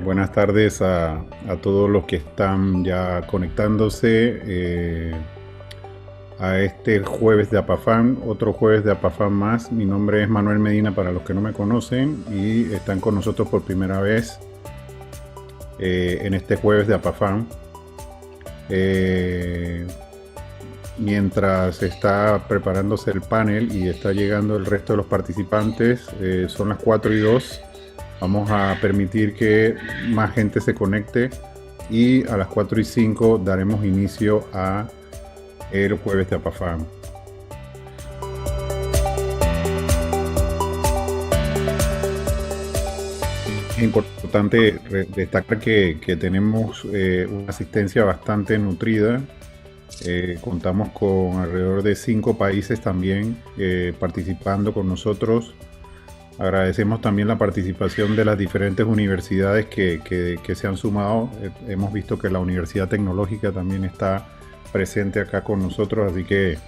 Buenas tardes a todos los que están ya conectándose a este jueves de Apafán, otro jueves de Apafán más. Mi nombre es Manuel Medina para los que no me conocen y están con nosotros por primera vez en este jueves de Apafán. Mientras está preparándose el panel y está llegando el resto de los participantes, son las 4:02. Vamos a permitir que más gente se conecte y a las 4:05 daremos inicio a el jueves de Apafam. Es importante destacar que tenemos una asistencia bastante nutrida. Contamos con alrededor de 5 países también participando con nosotros. Agradecemos también la participación de las diferentes universidades que se han sumado. Hemos visto que la Universidad Tecnológica también está presente acá con nosotros, así que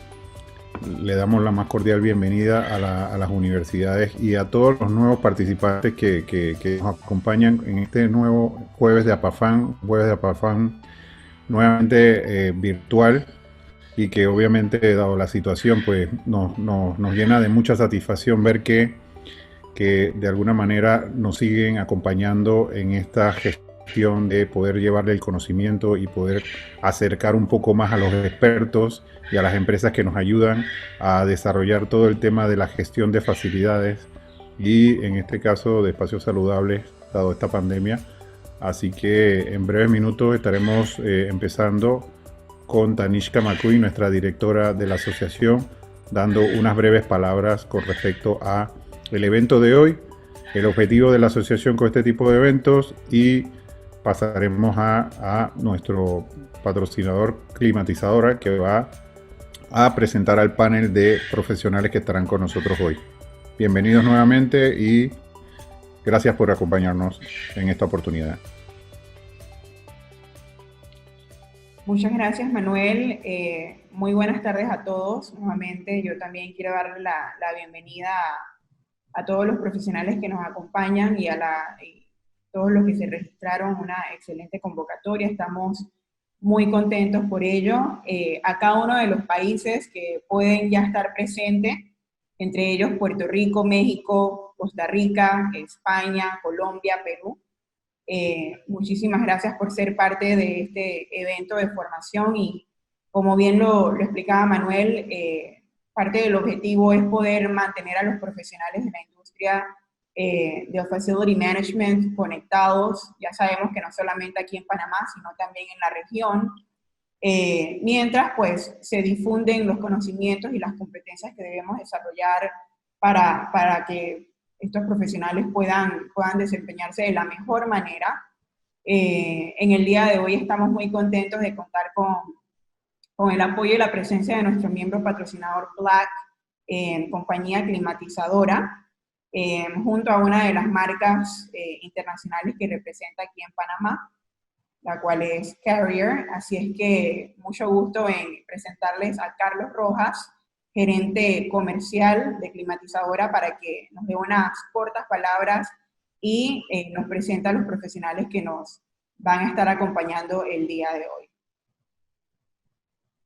le damos la más cordial bienvenida a las universidades y a todos los nuevos participantes que nos acompañan en este nuevo jueves de Apafán nuevamente virtual, y que obviamente, dado la situación, pues nos llena de mucha satisfacción ver que de alguna manera nos siguen acompañando en esta gestión de poder llevarle el conocimiento y poder acercar un poco más a los expertos y a las empresas que nos ayudan a desarrollar todo el tema de la gestión de facilidades y en este caso de espacios saludables dado esta pandemia. Así que en breves minutos estaremos empezando con Tanishka McQueen, nuestra directora de la asociación, dando unas breves palabras con respecto a el evento de hoy, el objetivo de la asociación con este tipo de eventos, y pasaremos a nuestro patrocinador Climatizadora, que va a presentar al panel de profesionales que estarán con nosotros hoy. Bienvenidos nuevamente y gracias por acompañarnos en esta oportunidad. Muchas gracias, Manuel. Muy buenas tardes a todos. Nuevamente, yo también quiero darle la bienvenida a todos los profesionales que nos acompañan y todos los que se registraron. Una excelente convocatoria. Estamos muy contentos por ello. A cada uno de los países que pueden ya estar presentes, entre ellos Puerto Rico, México, Costa Rica, España, Colombia, Perú. Muchísimas gracias por ser parte de este evento de formación y como bien lo explicaba Manuel, parte del objetivo es poder mantener a los profesionales de la industria de Facility Management conectados. Ya sabemos que no solamente aquí en Panamá, sino también en la región, mientras pues se difunden los conocimientos y las competencias que debemos desarrollar para que estos profesionales puedan desempeñarse de la mejor manera. En el día de hoy estamos muy contentos de contar con el apoyo y la presencia de nuestro miembro patrocinador Black, compañía climatizadora, junto a una de las marcas internacionales que representa aquí en Panamá, la cual es Carrier. Así es que mucho gusto en presentarles a Carlos Rojas, gerente comercial de Climatizadora, para que nos dé unas cortas palabras y nos presente a los profesionales que nos van a estar acompañando el día de hoy.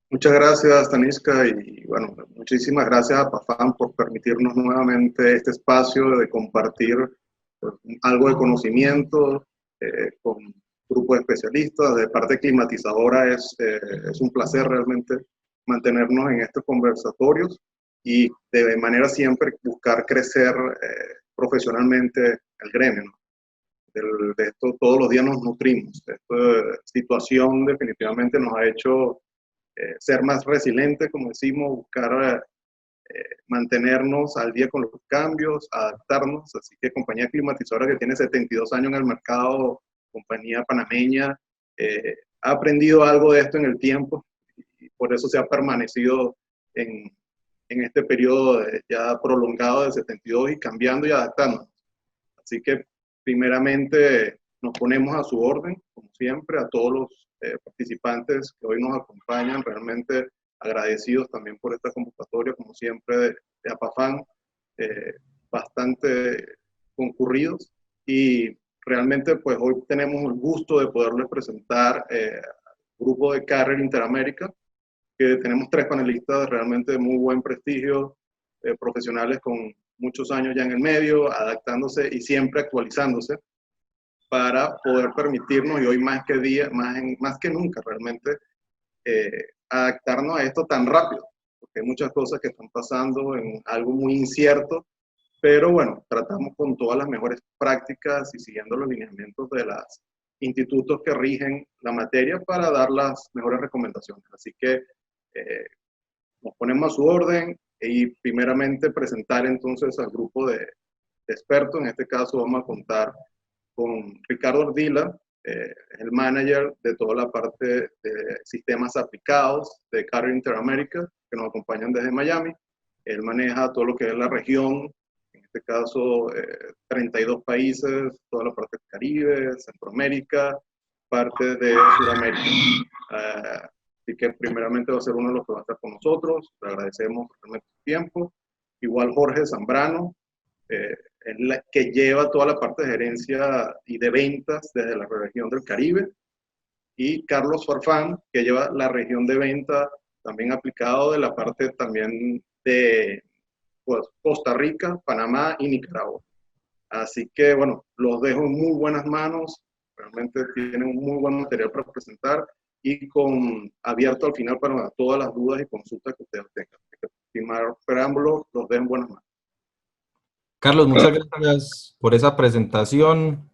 Muchas gracias, Tanishka, y bueno, muchísimas gracias a Apafam por permitirnos nuevamente este espacio de compartir pues, algo de conocimiento con un grupo de especialistas. De parte climatizadora es un placer realmente mantenernos en estos conversatorios y de manera siempre buscar crecer profesionalmente el gremio, ¿no? De esto todos los días nos nutrimos. Esta situación definitivamente nos ha hecho ser más resilientes, como decimos, buscar mantenernos al día con los cambios, adaptarnos. Así que compañía climatizadora que tiene 72 años en el mercado, compañía panameña, ha aprendido algo de esto en el tiempo y por eso se ha permanecido en este periodo ya prolongado de 72 y cambiando y adaptándonos. Así que primeramente nos ponemos a su orden, como siempre, a todos los participantes que hoy nos acompañan, realmente agradecidos también por esta convocatoria, como siempre, de Apafam, bastante concurridos. Y realmente pues hoy tenemos el gusto de poderles presentar al grupo de Carrier Interamérica, que tenemos 3 panelistas realmente de muy buen prestigio, profesionales con muchos años ya en el medio, adaptándose y siempre actualizándose para poder permitirnos, y hoy más que nunca realmente, adaptarnos a esto tan rápido, porque hay muchas cosas que están pasando en algo muy incierto, pero bueno, tratamos con todas las mejores prácticas y siguiendo los lineamientos de los institutos que rigen la materia para dar las mejores recomendaciones. Así que nos ponemos a su orden y primeramente presentar entonces al grupo de expertos. En este caso vamos a contar con Ricardo Ardila, el manager de toda la parte de sistemas aplicados de Carrier Interamérica, que nos acompañan desde Miami. Él maneja todo lo que es la región, en este caso 32 países, toda la parte del Caribe, Centroamérica, parte de Sudamérica. Así que primeramente va a ser uno de los que va a estar con nosotros. Le agradecemos realmente su tiempo. Igual Jorge Zambrano, es la que lleva toda la parte de gerencia y de ventas desde la región del Caribe. Y Carlos Farfán, que lleva la región de venta también aplicado de la parte también de pues, Costa Rica, Panamá y Nicaragua. Así que, bueno, los dejo en muy buenas manos. Realmente tienen un muy buen material para presentar y abierto al final para todas las dudas y consultas que ustedes tengan. Sin más preámbulos, los dejo en buenas manos. Carlos, muchas gracias por esa presentación.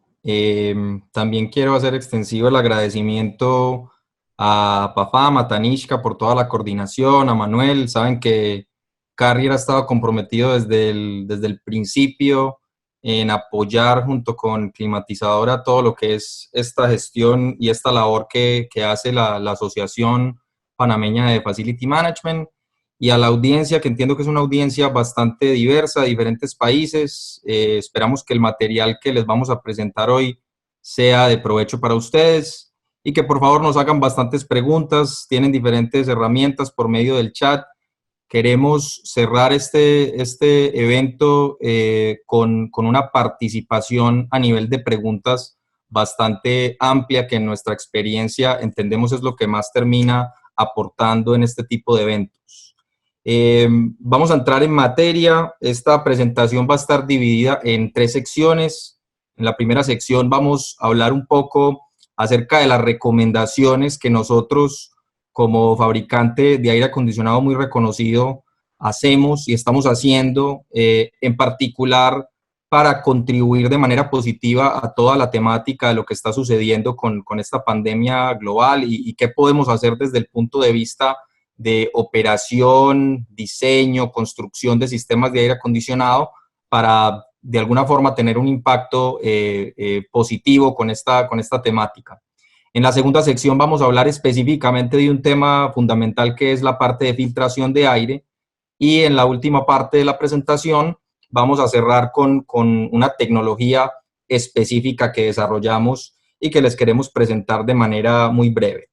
También quiero hacer extensivo el agradecimiento a Pafam, a Tanishka por toda la coordinación, a Manuel. Saben que Carrier ha estado comprometido desde el principio en apoyar junto con Climatizadora todo lo que es esta gestión y esta labor que hace la Asociación Panameña de Facility Management. Y a la audiencia, que entiendo que es una audiencia bastante diversa, de diferentes países. Esperamos que el material que les vamos a presentar hoy sea de provecho para ustedes y que por favor nos hagan bastantes preguntas. Tienen diferentes herramientas por medio del chat. Queremos cerrar este evento con una participación a nivel de preguntas bastante amplia, que en nuestra experiencia entendemos es lo que más termina aportando en este tipo de eventos. Vamos a entrar en materia. Esta presentación va a estar dividida en 3 secciones. En la primera sección vamos a hablar un poco acerca de las recomendaciones que nosotros, como fabricante de aire acondicionado muy reconocido, hacemos y estamos haciendo, en particular para contribuir de manera positiva a toda la temática de lo que está sucediendo con esta pandemia global y qué podemos hacer desde el punto de vista de operación, diseño, construcción de sistemas de aire acondicionado para de alguna forma tener un impacto positivo con esta temática. En la segunda sección vamos a hablar específicamente de un tema fundamental que es la parte de filtración de aire, y en la última parte de la presentación vamos a cerrar con una tecnología específica que desarrollamos y que les queremos presentar de manera muy breve.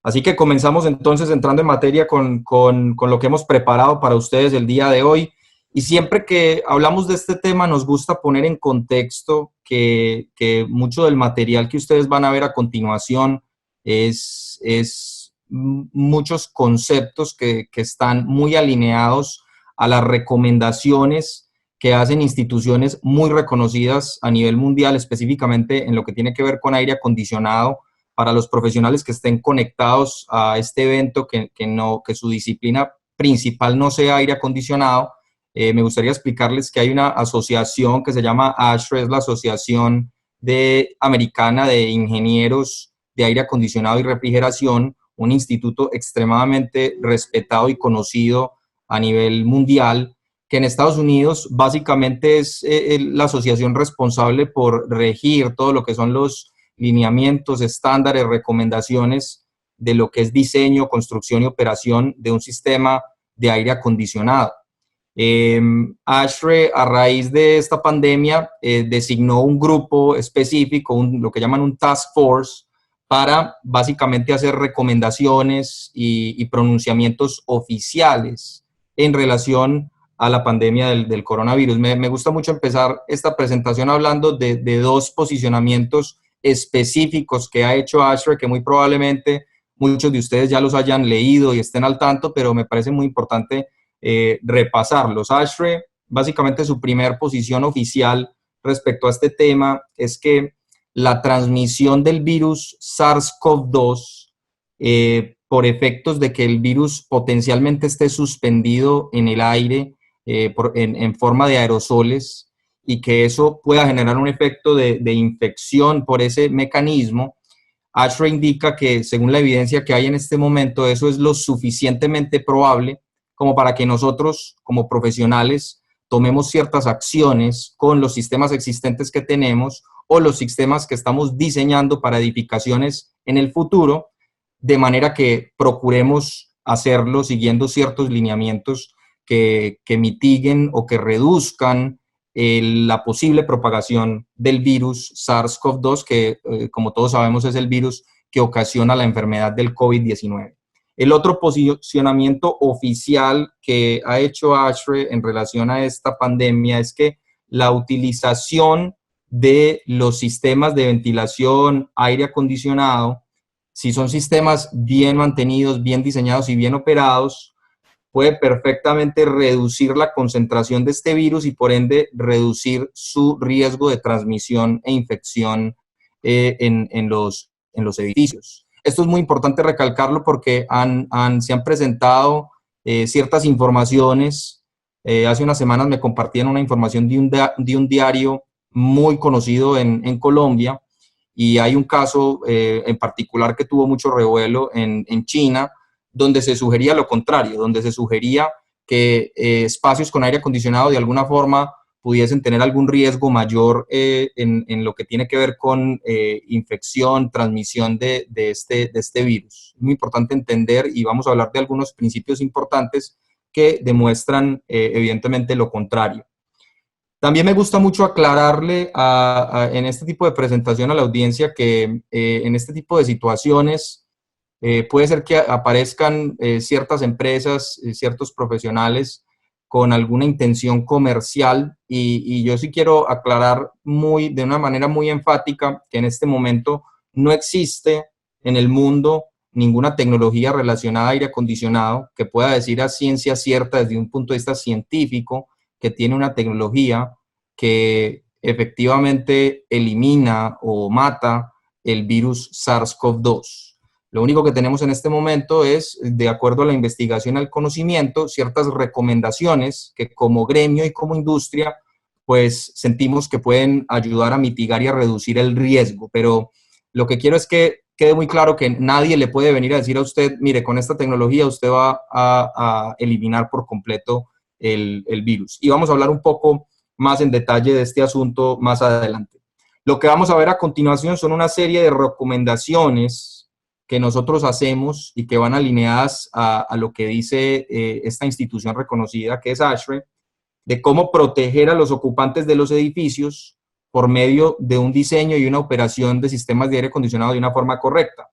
Así que comenzamos entonces entrando en materia con lo que hemos preparado para ustedes el día de hoy. Y siempre que hablamos de este tema nos gusta poner en contexto que mucho del material que ustedes van a ver a continuación es muchos conceptos que están muy alineados a las recomendaciones que hacen instituciones muy reconocidas a nivel mundial, específicamente en lo que tiene que ver con aire acondicionado. Para los profesionales que estén conectados a este evento, que su disciplina principal no sea aire acondicionado, me gustaría explicarles que hay una asociación que se llama ASHRAE, es la Asociación Americana de Ingenieros de Aire Acondicionado y Refrigeración, un instituto extremadamente respetado y conocido a nivel mundial, que en Estados Unidos básicamente es la asociación responsable por regir todo lo que son los lineamientos, estándares, recomendaciones de lo que es diseño, construcción y operación de un sistema de aire acondicionado. ASHRAE, a raíz de esta pandemia, designó un grupo específico, lo que llaman un task force, para básicamente hacer recomendaciones y pronunciamientos oficiales en relación a la pandemia del coronavirus. Me gusta mucho empezar esta presentación hablando de dos posicionamientos específicos que ha hecho ASHRAE, que muy probablemente muchos de ustedes ya los hayan leído y estén al tanto, pero me parece muy importante repasarlos. ASHRAE, básicamente su primer posición oficial respecto a este tema es que la transmisión del virus SARS-CoV-2 por efectos de que el virus potencialmente esté suspendido en el aire en forma de aerosoles y que eso pueda generar un efecto de infección por ese mecanismo. ASHRAE indica que, según la evidencia que hay en este momento, eso es lo suficientemente probable como para que nosotros, como profesionales, tomemos ciertas acciones con los sistemas existentes que tenemos o los sistemas que estamos diseñando para edificaciones en el futuro, de manera que procuremos hacerlo siguiendo ciertos lineamientos que mitiguen o que reduzcan la posible propagación del virus SARS-CoV-2, que como todos sabemos es el virus que ocasiona la enfermedad del COVID-19. El otro posicionamiento oficial que ha hecho ASHRAE en relación a esta pandemia es que la utilización de los sistemas de ventilación, aire acondicionado, si son sistemas bien mantenidos, bien diseñados y bien operados, puede perfectamente reducir la concentración de este virus y por ende reducir su riesgo de transmisión e infección en los edificios. Esto es muy importante recalcarlo porque se han presentado ciertas informaciones. Hace unas semanas me compartían una información de un diario muy conocido en Colombia, y hay un caso en particular que tuvo mucho revuelo en China, donde se sugería lo contrario, donde se sugería que espacios con aire acondicionado de alguna forma pudiesen tener algún riesgo mayor en lo que tiene que ver con infección, transmisión de este virus. Es muy importante entender, y vamos a hablar de algunos principios importantes que demuestran evidentemente lo contrario. También me gusta mucho aclararle en este tipo de presentación a la audiencia que en este tipo de situaciones puede ser que aparezcan ciertas empresas, ciertos profesionales con alguna intención comercial y yo sí quiero aclarar de una manera muy enfática que en este momento no existe en el mundo ninguna tecnología relacionada a aire acondicionado que pueda decir a ciencia cierta desde un punto de vista científico que tiene una tecnología que efectivamente elimina o mata el virus SARS-CoV-2. Lo único que tenemos en este momento es, de acuerdo a la investigación, al conocimiento, ciertas recomendaciones que como gremio y como industria, pues sentimos que pueden ayudar a mitigar y a reducir el riesgo. Pero lo que quiero es que quede muy claro que nadie le puede venir a decir a usted, mire, con esta tecnología usted va a eliminar por completo el virus. Y vamos a hablar un poco más en detalle de este asunto más adelante. Lo que vamos a ver a continuación son una serie de recomendaciones que nosotros hacemos y que van alineadas a lo que dice esta institución reconocida que es ASHRAE, de cómo proteger a los ocupantes de los edificios por medio de un diseño y una operación de sistemas de aire acondicionado de una forma correcta.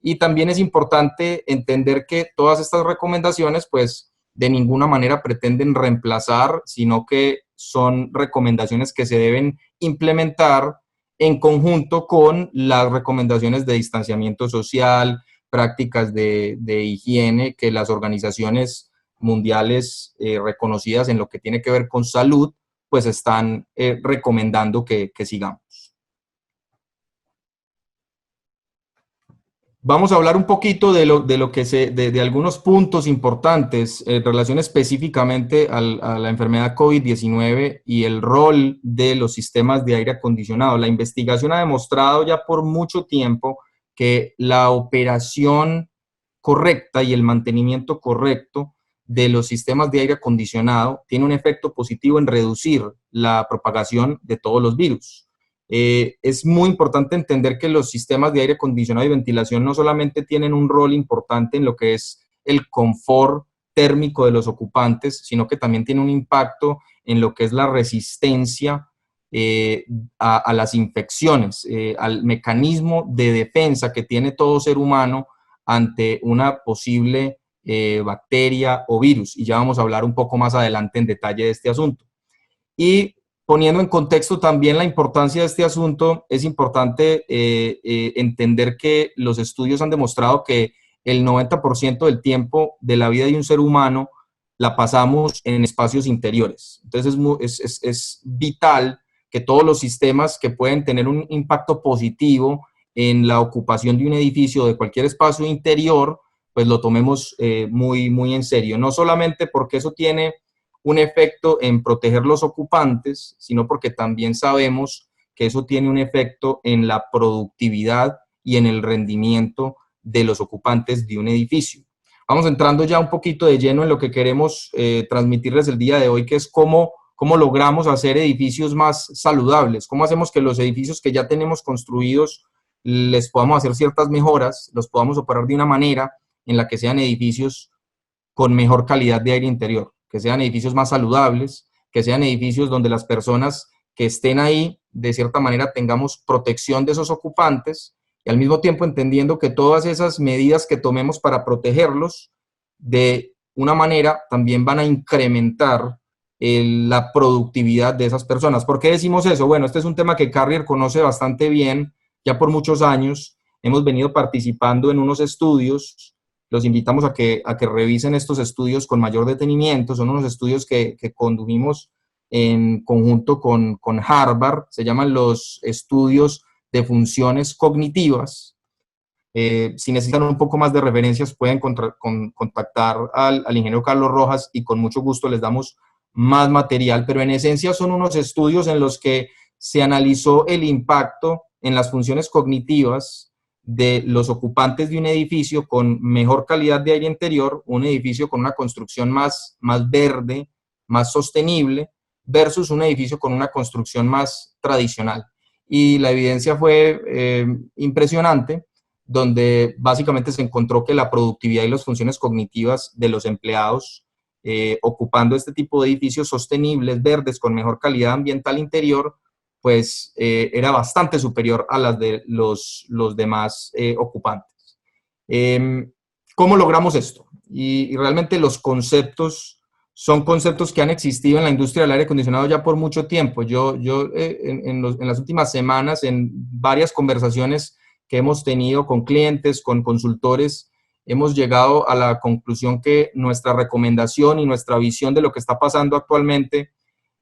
Y también es importante entender que todas estas recomendaciones, pues, de ninguna manera pretenden reemplazar, sino que son recomendaciones que se deben implementar en conjunto con las recomendaciones de distanciamiento social, prácticas de higiene que las organizaciones mundiales reconocidas en lo que tiene que ver con salud, pues están recomendando que sigamos. Vamos a hablar un poquito de algunos puntos importantes en relación específicamente a la enfermedad COVID-19 y el rol de los sistemas de aire acondicionado. La investigación ha demostrado ya por mucho tiempo que la operación correcta y el mantenimiento correcto de los sistemas de aire acondicionado tiene un efecto positivo en reducir la propagación de todos los virus. Es muy importante entender que los sistemas de aire acondicionado y ventilación no solamente tienen un rol importante en lo que es el confort térmico de los ocupantes, sino que también tiene un impacto en lo que es la resistencia a las infecciones, al mecanismo de defensa que tiene todo ser humano ante una posible bacteria o virus, y ya vamos a hablar un poco más adelante en detalle de este asunto. Y poniendo en contexto también la importancia de este asunto, es importante entender que los estudios han demostrado que el 90% del tiempo de la vida de un ser humano la pasamos en espacios interiores. Entonces es vital que todos los sistemas que pueden tener un impacto positivo en la ocupación de un edificio o de cualquier espacio interior, pues lo tomemos muy, muy en serio. No solamente porque eso tiene un efecto en proteger los ocupantes, sino porque también sabemos que eso tiene un efecto en la productividad y en el rendimiento de los ocupantes de un edificio. Vamos entrando ya un poquito de lleno en lo que queremos transmitirles el día de hoy, que es cómo logramos hacer edificios más saludables, cómo hacemos que los edificios que ya tenemos construidos les podamos hacer ciertas mejoras, los podamos operar de una manera en la que sean edificios con mejor calidad de aire interior, que sean edificios más saludables, que sean edificios donde las personas que estén ahí, de cierta manera, tengamos protección de esos ocupantes, y al mismo tiempo entendiendo que todas esas medidas que tomemos para protegerlos, de una manera, también van a incrementar la productividad de esas personas. ¿Por qué decimos eso? Bueno, este es un tema que Carrier conoce bastante bien, ya por muchos años. Hemos venido participando en unos estudios. Los invitamos a que revisen estos estudios con mayor detenimiento. Son unos estudios que condujimos en conjunto con Harvard. Se llaman los estudios de funciones cognitivas. Si necesitan un poco más de referencias, pueden contactar al ingeniero Carlos Rojas y con mucho gusto les damos más material, pero en esencia son unos estudios en los que se analizó el impacto en las funciones cognitivas de los ocupantes de un edificio con mejor calidad de aire interior, un edificio con una construcción más verde, más sostenible, versus un edificio con una construcción más tradicional. Y la evidencia fue impresionante, donde básicamente se encontró que la productividad y las funciones cognitivas de los empleados ocupando este tipo de edificios sostenibles, verdes, con mejor calidad ambiental interior, pues era bastante superior a las de los demás ocupantes. ¿Cómo logramos esto? Y realmente los conceptos son conceptos que han existido en la industria del aire acondicionado ya por mucho tiempo. Yo en las últimas semanas, en varias conversaciones que hemos tenido con clientes, con consultores, hemos llegado a la conclusión que nuestra recomendación y nuestra visión de lo que está pasando actualmente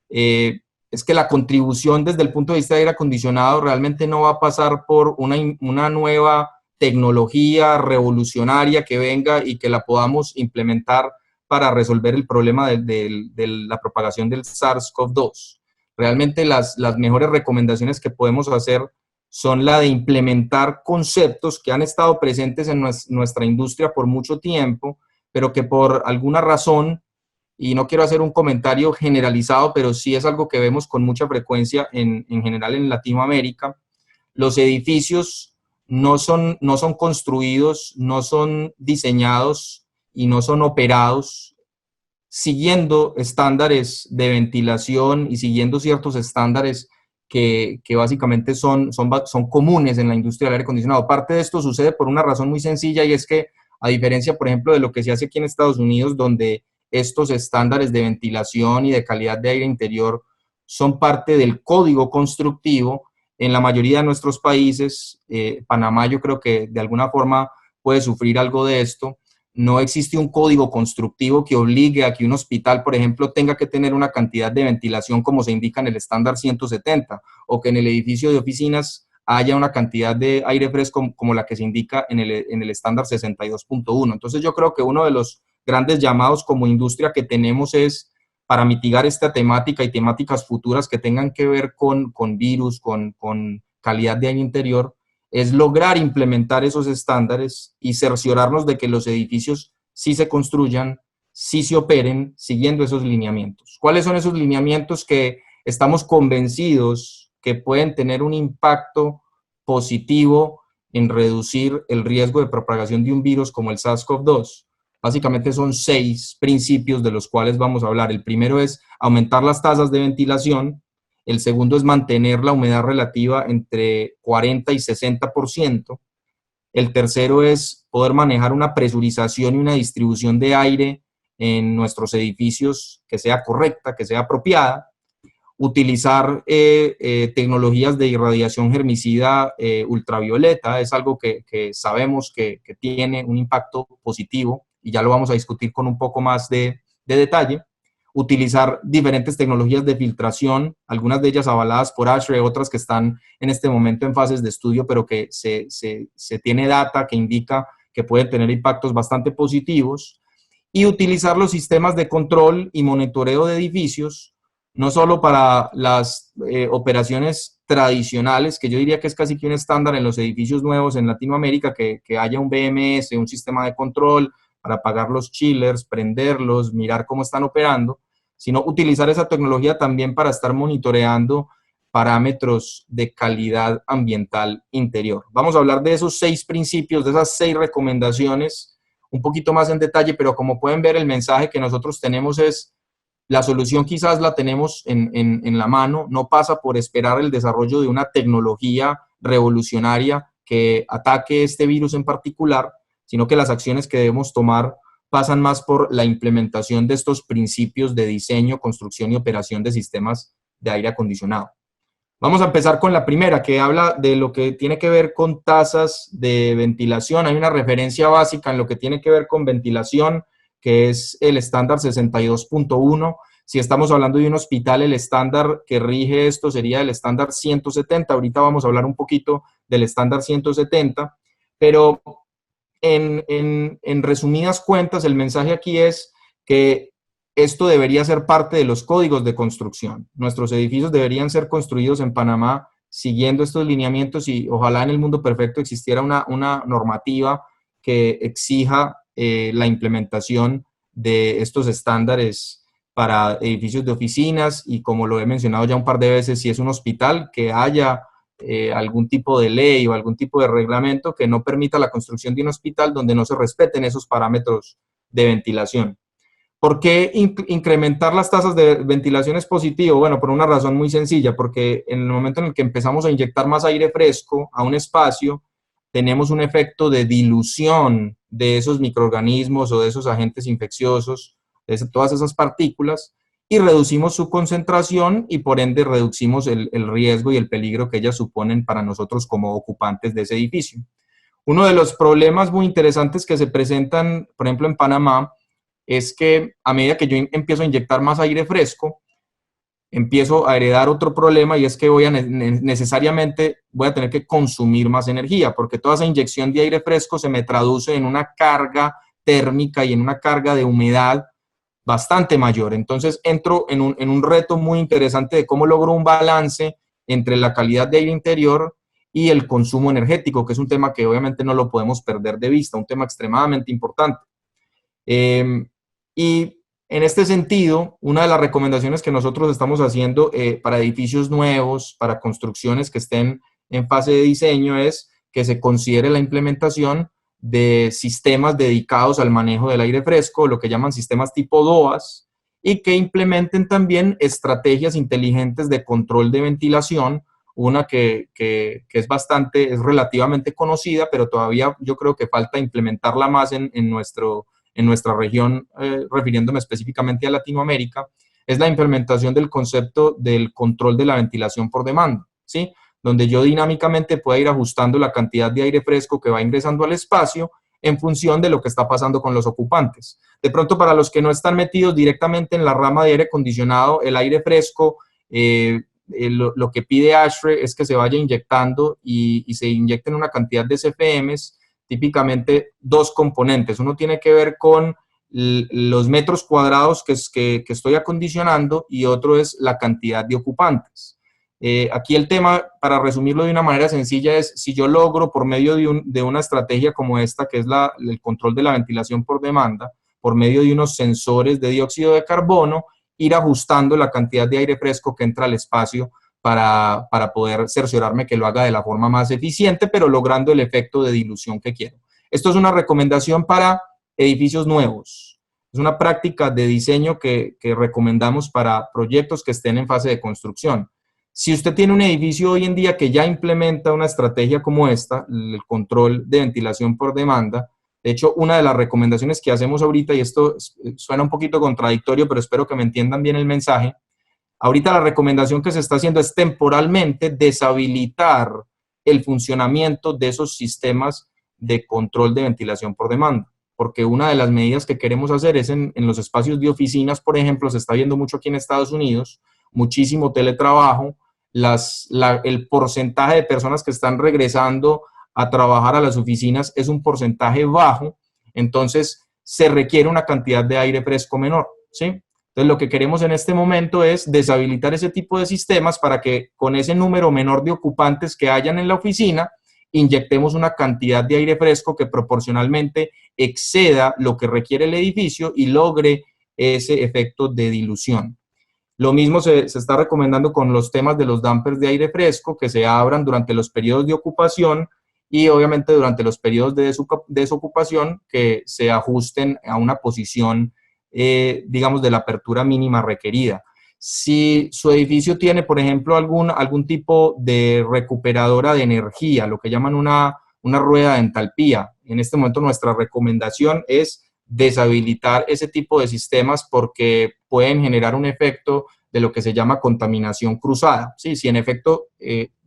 es que la contribución desde el punto de vista de aire acondicionado realmente no va a pasar por una nueva tecnología revolucionaria que venga y que la podamos implementar para resolver el problema de la propagación del SARS-CoV-2. Realmente las mejores recomendaciones que podemos hacer son la de implementar conceptos que han estado presentes en nuestra industria por mucho tiempo, pero que por alguna razón, y no quiero hacer un comentario generalizado, pero sí es algo que vemos con mucha frecuencia en general en Latinoamérica, los edificios no son construidos, no son diseñados y no son operados siguiendo estándares de ventilación y siguiendo ciertos estándares que básicamente son comunes en la industria del aire acondicionado. Parte de esto sucede por una razón muy sencilla, y es que, a diferencia, por ejemplo, de lo que se hace aquí en Estados Unidos, donde estos estándares de ventilación y de calidad de aire interior son parte del código constructivo, en la mayoría de nuestros países, Panamá yo creo que de alguna forma puede sufrir algo de esto, no existe un código constructivo que obligue a que un hospital, por ejemplo, tenga que tener una cantidad de ventilación como se indica en el estándar 170, o que en el edificio de oficinas haya una cantidad de aire fresco como la que se indica en el estándar 62.1. Entonces yo creo que uno de los grandes llamados como industria que tenemos es, para mitigar esta temática y temáticas futuras que tengan que ver con virus, con calidad de aire interior, es lograr implementar esos estándares y cerciorarnos de que los edificios sí se construyan, sí se operen siguiendo esos lineamientos. ¿Cuáles son esos lineamientos que estamos convencidos que pueden tener un impacto positivo en reducir el riesgo de propagación de un virus como el SARS-CoV-2? Básicamente son 6 principios de los cuales vamos a hablar. El primero es aumentar las tasas de ventilación. El segundo es mantener la humedad relativa entre 40 y 60%. El tercero es poder manejar una presurización y una distribución de aire en nuestros edificios que sea correcta, que sea apropiada. Utilizar tecnologías de irradiación germicida ultravioleta es algo que sabemos que tiene un impacto positivo y ya lo vamos a discutir con un poco más de detalle. Utilizar diferentes tecnologías de filtración, algunas de ellas avaladas por ASHRAE, otras que están en este momento en fases de estudio, pero que se tiene data que indica que pueden tener impactos bastante positivos. Y utilizar los sistemas de control y monitoreo de edificios, no solo para las operaciones tradicionales, que yo diría que es casi que un estándar en los edificios nuevos en Latinoamérica, que haya un BMS, un sistema de control para apagar los chillers, prenderlos, mirar cómo están operando, sino utilizar esa tecnología también para estar monitoreando parámetros de calidad ambiental interior. Vamos a hablar de esos 6 principios, de esas 6 recomendaciones, un poquito más en detalle, pero como pueden ver, el mensaje que nosotros tenemos es: la solución quizás la tenemos en la mano, no pasa por esperar el desarrollo de una tecnología revolucionaria que ataque este virus en particular, sino que las acciones que debemos tomar pasan más por la implementación de estos principios de diseño, construcción y operación de sistemas de aire acondicionado. Vamos a empezar con la primera, que habla de lo que tiene que ver con tasas de ventilación. Hay una referencia básica en lo que tiene que ver con ventilación, que es el estándar 62.1. Si estamos hablando de un hospital, el estándar que rige esto sería el estándar 170. Ahorita vamos a hablar un poquito del estándar 170, pero en resumidas cuentas, el mensaje aquí es que esto debería ser parte de los códigos de construcción. Nuestros edificios deberían ser construidos en Panamá siguiendo estos lineamientos y ojalá en el mundo perfecto existiera una normativa que exija la implementación de estos estándares para edificios de oficinas y, como lo he mencionado ya un par de veces, si es un hospital, que haya algún tipo de ley o algún tipo de reglamento que no permita la construcción de un hospital donde no se respeten esos parámetros de ventilación. ¿Por qué incrementar las tasas de ventilación es positivo? Bueno, por una razón muy sencilla, porque en el momento en el que empezamos a inyectar más aire fresco a un espacio, tenemos un efecto de dilución de esos microorganismos o de esos agentes infecciosos, de todas esas partículas, y reducimos su concentración y por ende reducimos el riesgo y el peligro que ellas suponen para nosotros como ocupantes de ese edificio. Uno de los problemas muy interesantes que se presentan, por ejemplo, en Panamá, es que a medida que yo empiezo a inyectar más aire fresco, empiezo a heredar otro problema, y es que necesariamente voy a tener que consumir más energía, porque toda esa inyección de aire fresco se me traduce en una carga térmica y en una carga de humedad bastante mayor. Entonces entro en un reto muy interesante de cómo logro un balance entre la calidad de aire interior y el consumo energético, que es un tema que obviamente no lo podemos perder de vista, un tema extremadamente importante. Y en este sentido, una de las recomendaciones que nosotros estamos haciendo para edificios nuevos, para construcciones que estén en fase de diseño, es que se considere la implementación de sistemas dedicados al manejo del aire fresco, lo que llaman sistemas tipo DOAS, y que implementen también estrategias inteligentes de control de ventilación, una que es relativamente conocida, pero todavía yo creo que falta implementarla más en nuestra región, refiriéndome específicamente a Latinoamérica, es la implementación del concepto del control de la ventilación por demanda, ¿sí? Donde yo dinámicamente pueda ir ajustando la cantidad de aire fresco que va ingresando al espacio en función de lo que está pasando con los ocupantes. De pronto, para los que no están metidos directamente en la rama de aire acondicionado, el aire fresco, lo que pide ASHRAE es que se vaya inyectando y se inyecten una cantidad de CFMs, típicamente 2 componentes. Uno tiene que ver con los metros cuadrados que estoy acondicionando, y otro es la cantidad de ocupantes. Aquí el tema, para resumirlo de una manera sencilla, es si yo logro por medio de una estrategia como esta, que es el control de la ventilación por demanda, por medio de unos sensores de dióxido de carbono, ir ajustando la cantidad de aire fresco que entra al espacio para poder cerciorarme que lo haga de la forma más eficiente, pero logrando el efecto de dilución que quiero. Esto es una recomendación para edificios nuevos. Es una práctica de diseño que recomendamos para proyectos que estén en fase de construcción. Si usted tiene un edificio hoy en día que ya implementa una estrategia como esta, el control de ventilación por demanda, de hecho, una de las recomendaciones que hacemos ahorita, y esto suena un poquito contradictorio, pero espero que me entiendan bien el mensaje, ahorita la recomendación que se está haciendo es temporalmente deshabilitar el funcionamiento de esos sistemas de control de ventilación por demanda, porque una de las medidas que queremos hacer es en los espacios de oficinas, por ejemplo, se está viendo mucho aquí en Estados Unidos, muchísimo teletrabajo, el porcentaje de personas que están regresando a trabajar a las oficinas es un porcentaje bajo, entonces se requiere una cantidad de aire fresco menor, ¿sí? Entonces lo que queremos en este momento es deshabilitar ese tipo de sistemas para que con ese número menor de ocupantes que hayan en la oficina, inyectemos una cantidad de aire fresco que proporcionalmente exceda lo que requiere el edificio y logre ese efecto de dilución. Lo mismo se está recomendando con los temas de los dampers de aire fresco, que se abran durante los periodos de ocupación y obviamente durante los periodos de desocupación que se ajusten a una posición, digamos, de la apertura mínima requerida. Si su edificio tiene, por ejemplo, algún tipo de recuperadora de energía, lo que llaman una rueda de entalpía, en este momento nuestra recomendación es deshabilitar ese tipo de sistemas porque pueden generar un efecto de lo que se llama contaminación cruzada. ¿Sí? Si en efecto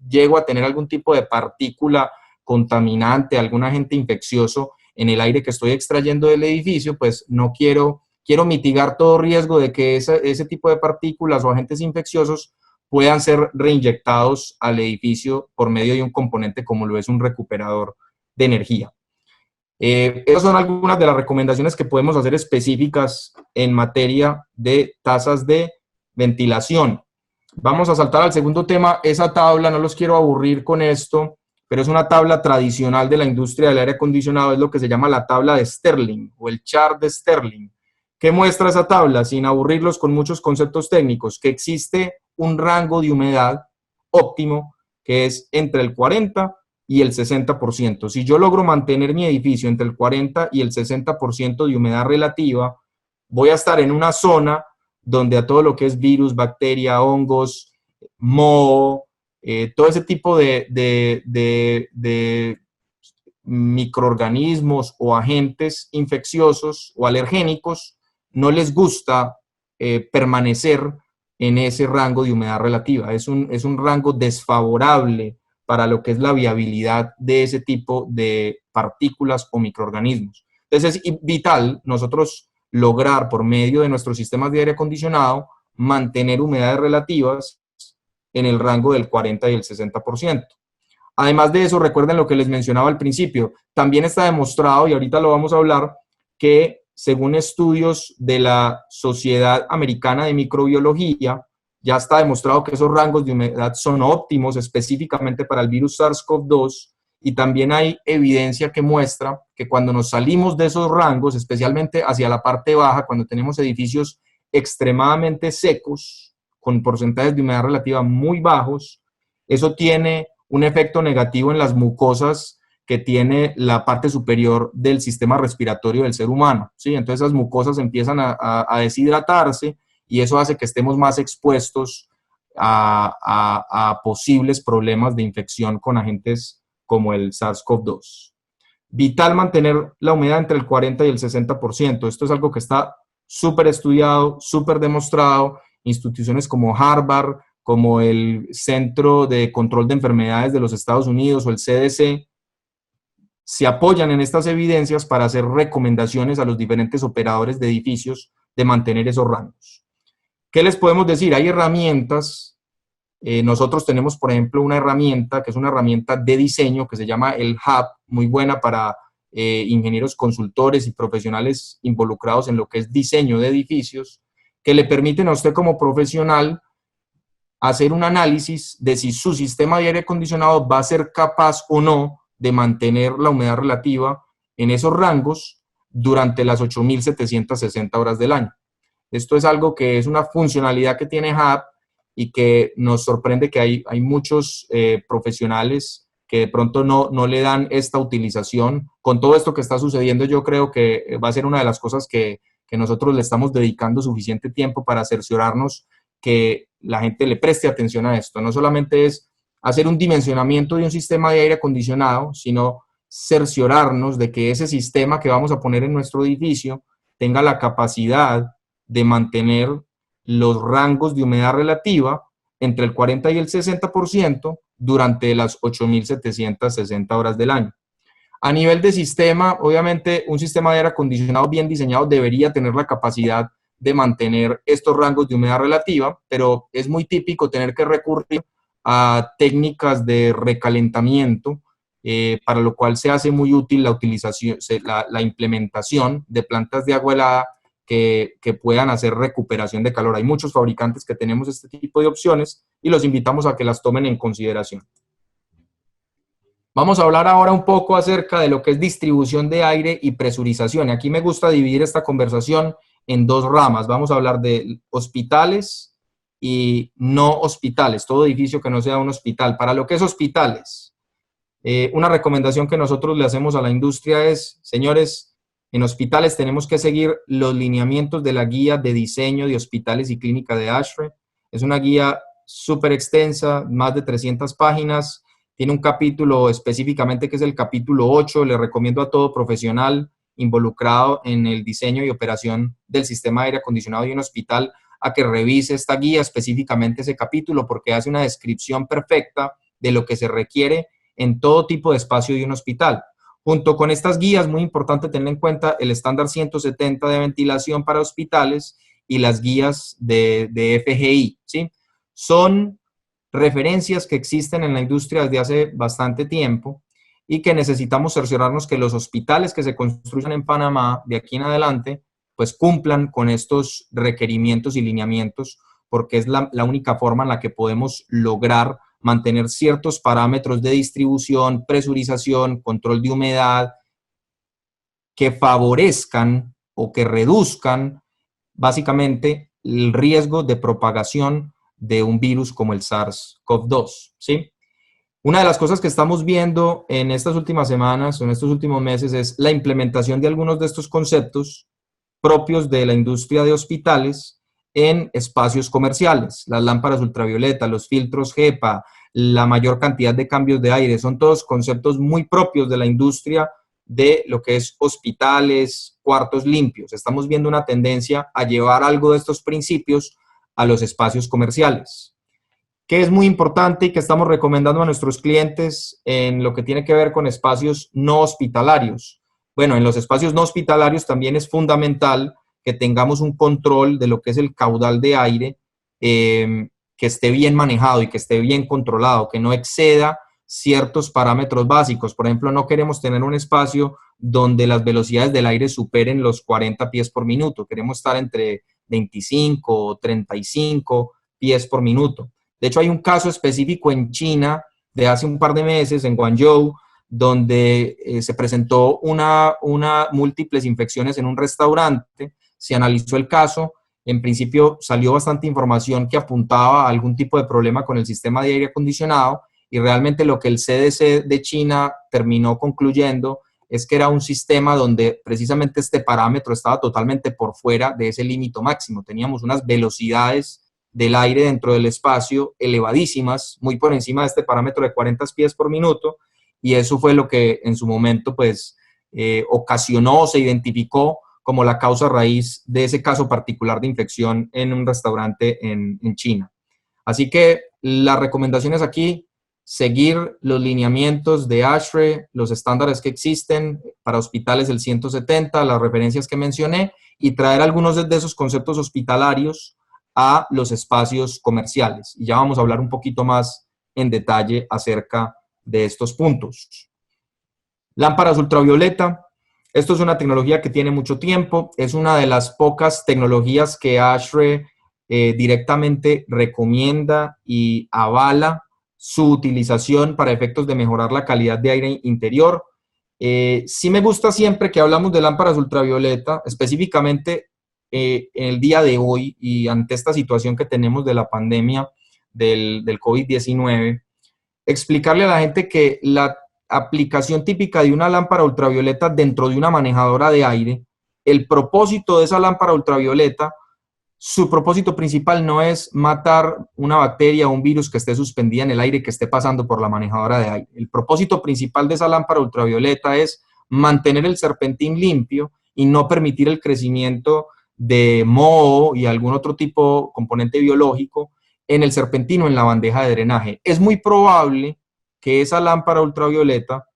llego a tener algún tipo de partícula contaminante, algún agente infeccioso en el aire que estoy extrayendo del edificio, pues no quiero mitigar todo riesgo de que ese tipo de partículas o agentes infecciosos puedan ser reinyectados al edificio por medio de un componente como lo es un recuperador de energía. Esas son algunas de las recomendaciones que podemos hacer específicas en materia de tasas de ventilación. Vamos a saltar al segundo tema. Esa tabla, no los quiero aburrir con esto, pero es una tabla tradicional de la industria del aire acondicionado, es lo que se llama la tabla de Stirling o el chart de Stirling. ¿Qué muestra esa tabla? Sin aburrirlos con muchos conceptos técnicos, que existe un rango de humedad óptimo que es entre el 40 y el 60%. Si yo logro mantener mi edificio entre el 40 y el 60% de humedad relativa, voy a estar en una zona donde a todo lo que es virus, bacteria, hongos, moho, todo ese tipo de microorganismos o agentes infecciosos o alergénicos no les gusta permanecer en ese rango de humedad relativa. Es un rango desfavorable para lo que es la viabilidad de ese tipo de partículas o microorganismos. Entonces es vital nosotros lograr por medio de nuestros sistemas de aire acondicionado mantener humedades relativas en el rango del 40 y el 60%. Además de eso, recuerden lo que les mencionaba al principio, también está demostrado, y ahorita lo vamos a hablar, que según estudios de la Sociedad Americana de Microbiología, ya está demostrado que esos rangos de humedad son óptimos específicamente para el virus SARS-CoV-2 y también hay evidencia que muestra que cuando nos salimos de esos rangos, especialmente hacia la parte baja, cuando tenemos edificios extremadamente secos, con porcentajes de humedad relativa muy bajos, eso tiene un efecto negativo en las mucosas que tiene la parte superior del sistema respiratorio del ser humano, ¿sí? Entonces esas mucosas empiezan a deshidratarse y eso hace que estemos más expuestos a posibles problemas de infección con agentes como el SARS-CoV-2. Vital mantener la humedad entre el 40 y el 60%. Esto es algo que está súper estudiado, súper demostrado. Instituciones como Harvard, como el Centro de Control de Enfermedades de los Estados Unidos o el CDC, se apoyan en estas evidencias para hacer recomendaciones a los diferentes operadores de edificios de mantener esos rangos. ¿Qué les podemos decir? Hay herramientas. Nosotros tenemos, por ejemplo, una herramienta que es una herramienta de diseño que se llama el Hub, muy buena para ingenieros consultores y profesionales involucrados en lo que es diseño de edificios, que le permiten a usted como profesional hacer un análisis de si su sistema de aire acondicionado va a ser capaz o no de mantener la humedad relativa en esos rangos durante las 8.760 horas del año. Esto es algo que es una funcionalidad que tiene Hub y que nos sorprende que hay muchos profesionales que de pronto no le dan esta utilización. Con todo esto que está sucediendo, yo creo que va a ser una de las cosas que nosotros le estamos dedicando suficiente tiempo para cerciorarnos que la gente le preste atención a esto. No solamente es hacer un dimensionamiento de un sistema de aire acondicionado, sino cerciorarnos de que ese sistema que vamos a poner en nuestro edificio tenga la capacidad de mantener los rangos de humedad relativa entre el 40 y el 60% durante las 8.760 horas del año. A nivel de sistema, obviamente un sistema de aire acondicionado bien diseñado debería tener la capacidad de mantener estos rangos de humedad relativa, pero es muy típico tener que recurrir a técnicas de recalentamiento, para lo cual se hace muy útil la implementación de plantas de agua helada que puedan hacer recuperación de calor. Hay muchos fabricantes que tenemos este tipo de opciones y los invitamos a que las tomen en consideración. Vamos a hablar ahora un poco acerca de lo que es distribución de aire y presurización. Aquí me gusta dividir esta conversación en dos ramas. Vamos a hablar de hospitales y no hospitales, todo edificio que no sea un hospital. Para lo que es hospitales, una recomendación que nosotros le hacemos a la industria es, señores, en hospitales tenemos que seguir los lineamientos de la guía de diseño de hospitales y clínica de ASHRAE. Es una guía súper extensa, más de 300 páginas. Tiene un capítulo específicamente que es el capítulo 8. Le recomiendo a todo profesional involucrado en el diseño y operación del sistema de aire acondicionado de un hospital a que revise esta guía, específicamente ese capítulo, porque hace una descripción perfecta de lo que se requiere en todo tipo de espacio de un hospital. Junto con estas guías, muy importante tener en cuenta el estándar 170 de ventilación para hospitales y las guías de FGI, ¿sí? Son referencias que existen en la industria desde hace bastante tiempo y que necesitamos cerciorarnos que los hospitales que se construyan en Panamá de aquí en adelante pues cumplan con estos requerimientos y lineamientos, porque es la única forma en la que podemos lograr mantener ciertos parámetros de distribución, presurización, control de humedad que favorezcan o que reduzcan básicamente el riesgo de propagación de un virus como el SARS-CoV-2, ¿sí? Una de las cosas que estamos viendo en estas últimas semanas o en estos últimos meses es la implementación de algunos de estos conceptos propios de la industria de hospitales en espacios comerciales. Las lámparas ultravioleta, los filtros HEPA, la mayor cantidad de cambios de aire, son todos conceptos muy propios de la industria de lo que es hospitales, cuartos limpios. Estamos viendo una tendencia a llevar algo de estos principios a los espacios comerciales, que es muy importante y que estamos recomendando a nuestros clientes en lo que tiene que ver con espacios no hospitalarios. Bueno, en los espacios no hospitalarios también es fundamental que tengamos un control de lo que es el caudal de aire, que esté bien manejado y que esté bien controlado, que no exceda ciertos parámetros básicos. Por ejemplo, no queremos tener un espacio donde las velocidades del aire superen los 40 pies por minuto. Queremos estar entre 25 o 35 pies por minuto. De hecho, hay un caso específico en China de hace un par de meses, en Guangzhou, donde se presentó una múltiples infecciones en un restaurante. Se analizó el caso. En principio salió bastante información que apuntaba a algún tipo de problema con el sistema de aire acondicionado, y realmente lo que el CDC de China terminó concluyendo es que era un sistema donde precisamente este parámetro estaba totalmente por fuera de ese límite máximo. Teníamos unas velocidades del aire dentro del espacio elevadísimas, muy por encima de este parámetro de 40 pies por minuto, y eso fue lo que en su momento pues ocasionó, se identificó como la causa raíz de ese caso particular de infección en un restaurante en China. Así que las recomendaciones aquí: seguir los lineamientos de ASHRAE, los estándares que existen para hospitales, el 170, las referencias que mencioné, y traer algunos de esos conceptos hospitalarios a los espacios comerciales. Y ya vamos a hablar un poquito más en detalle acerca de estos puntos. Lámparas ultravioleta. Esto es una tecnología que tiene mucho tiempo. Es una de las pocas tecnologías que ASHRAE directamente recomienda y avala su utilización para efectos de mejorar la calidad de aire interior. Sí me gusta siempre que hablamos de lámparas ultravioleta, específicamente en el día de hoy y ante esta situación que tenemos de la pandemia del COVID-19, explicarle a la gente que la aplicación típica de una lámpara ultravioleta dentro de una manejadora de aire, el propósito de esa lámpara ultravioleta su propósito principal no es matar una bacteria o un virus que esté suspendida en el aire, que esté pasando por la manejadora de aire. El propósito principal de esa lámpara ultravioleta es mantener el serpentín limpio y no permitir el crecimiento de moho y algún otro tipo componente biológico en el serpentino, en la bandeja de drenaje. Es muy probable que esa lámpara ultravioleta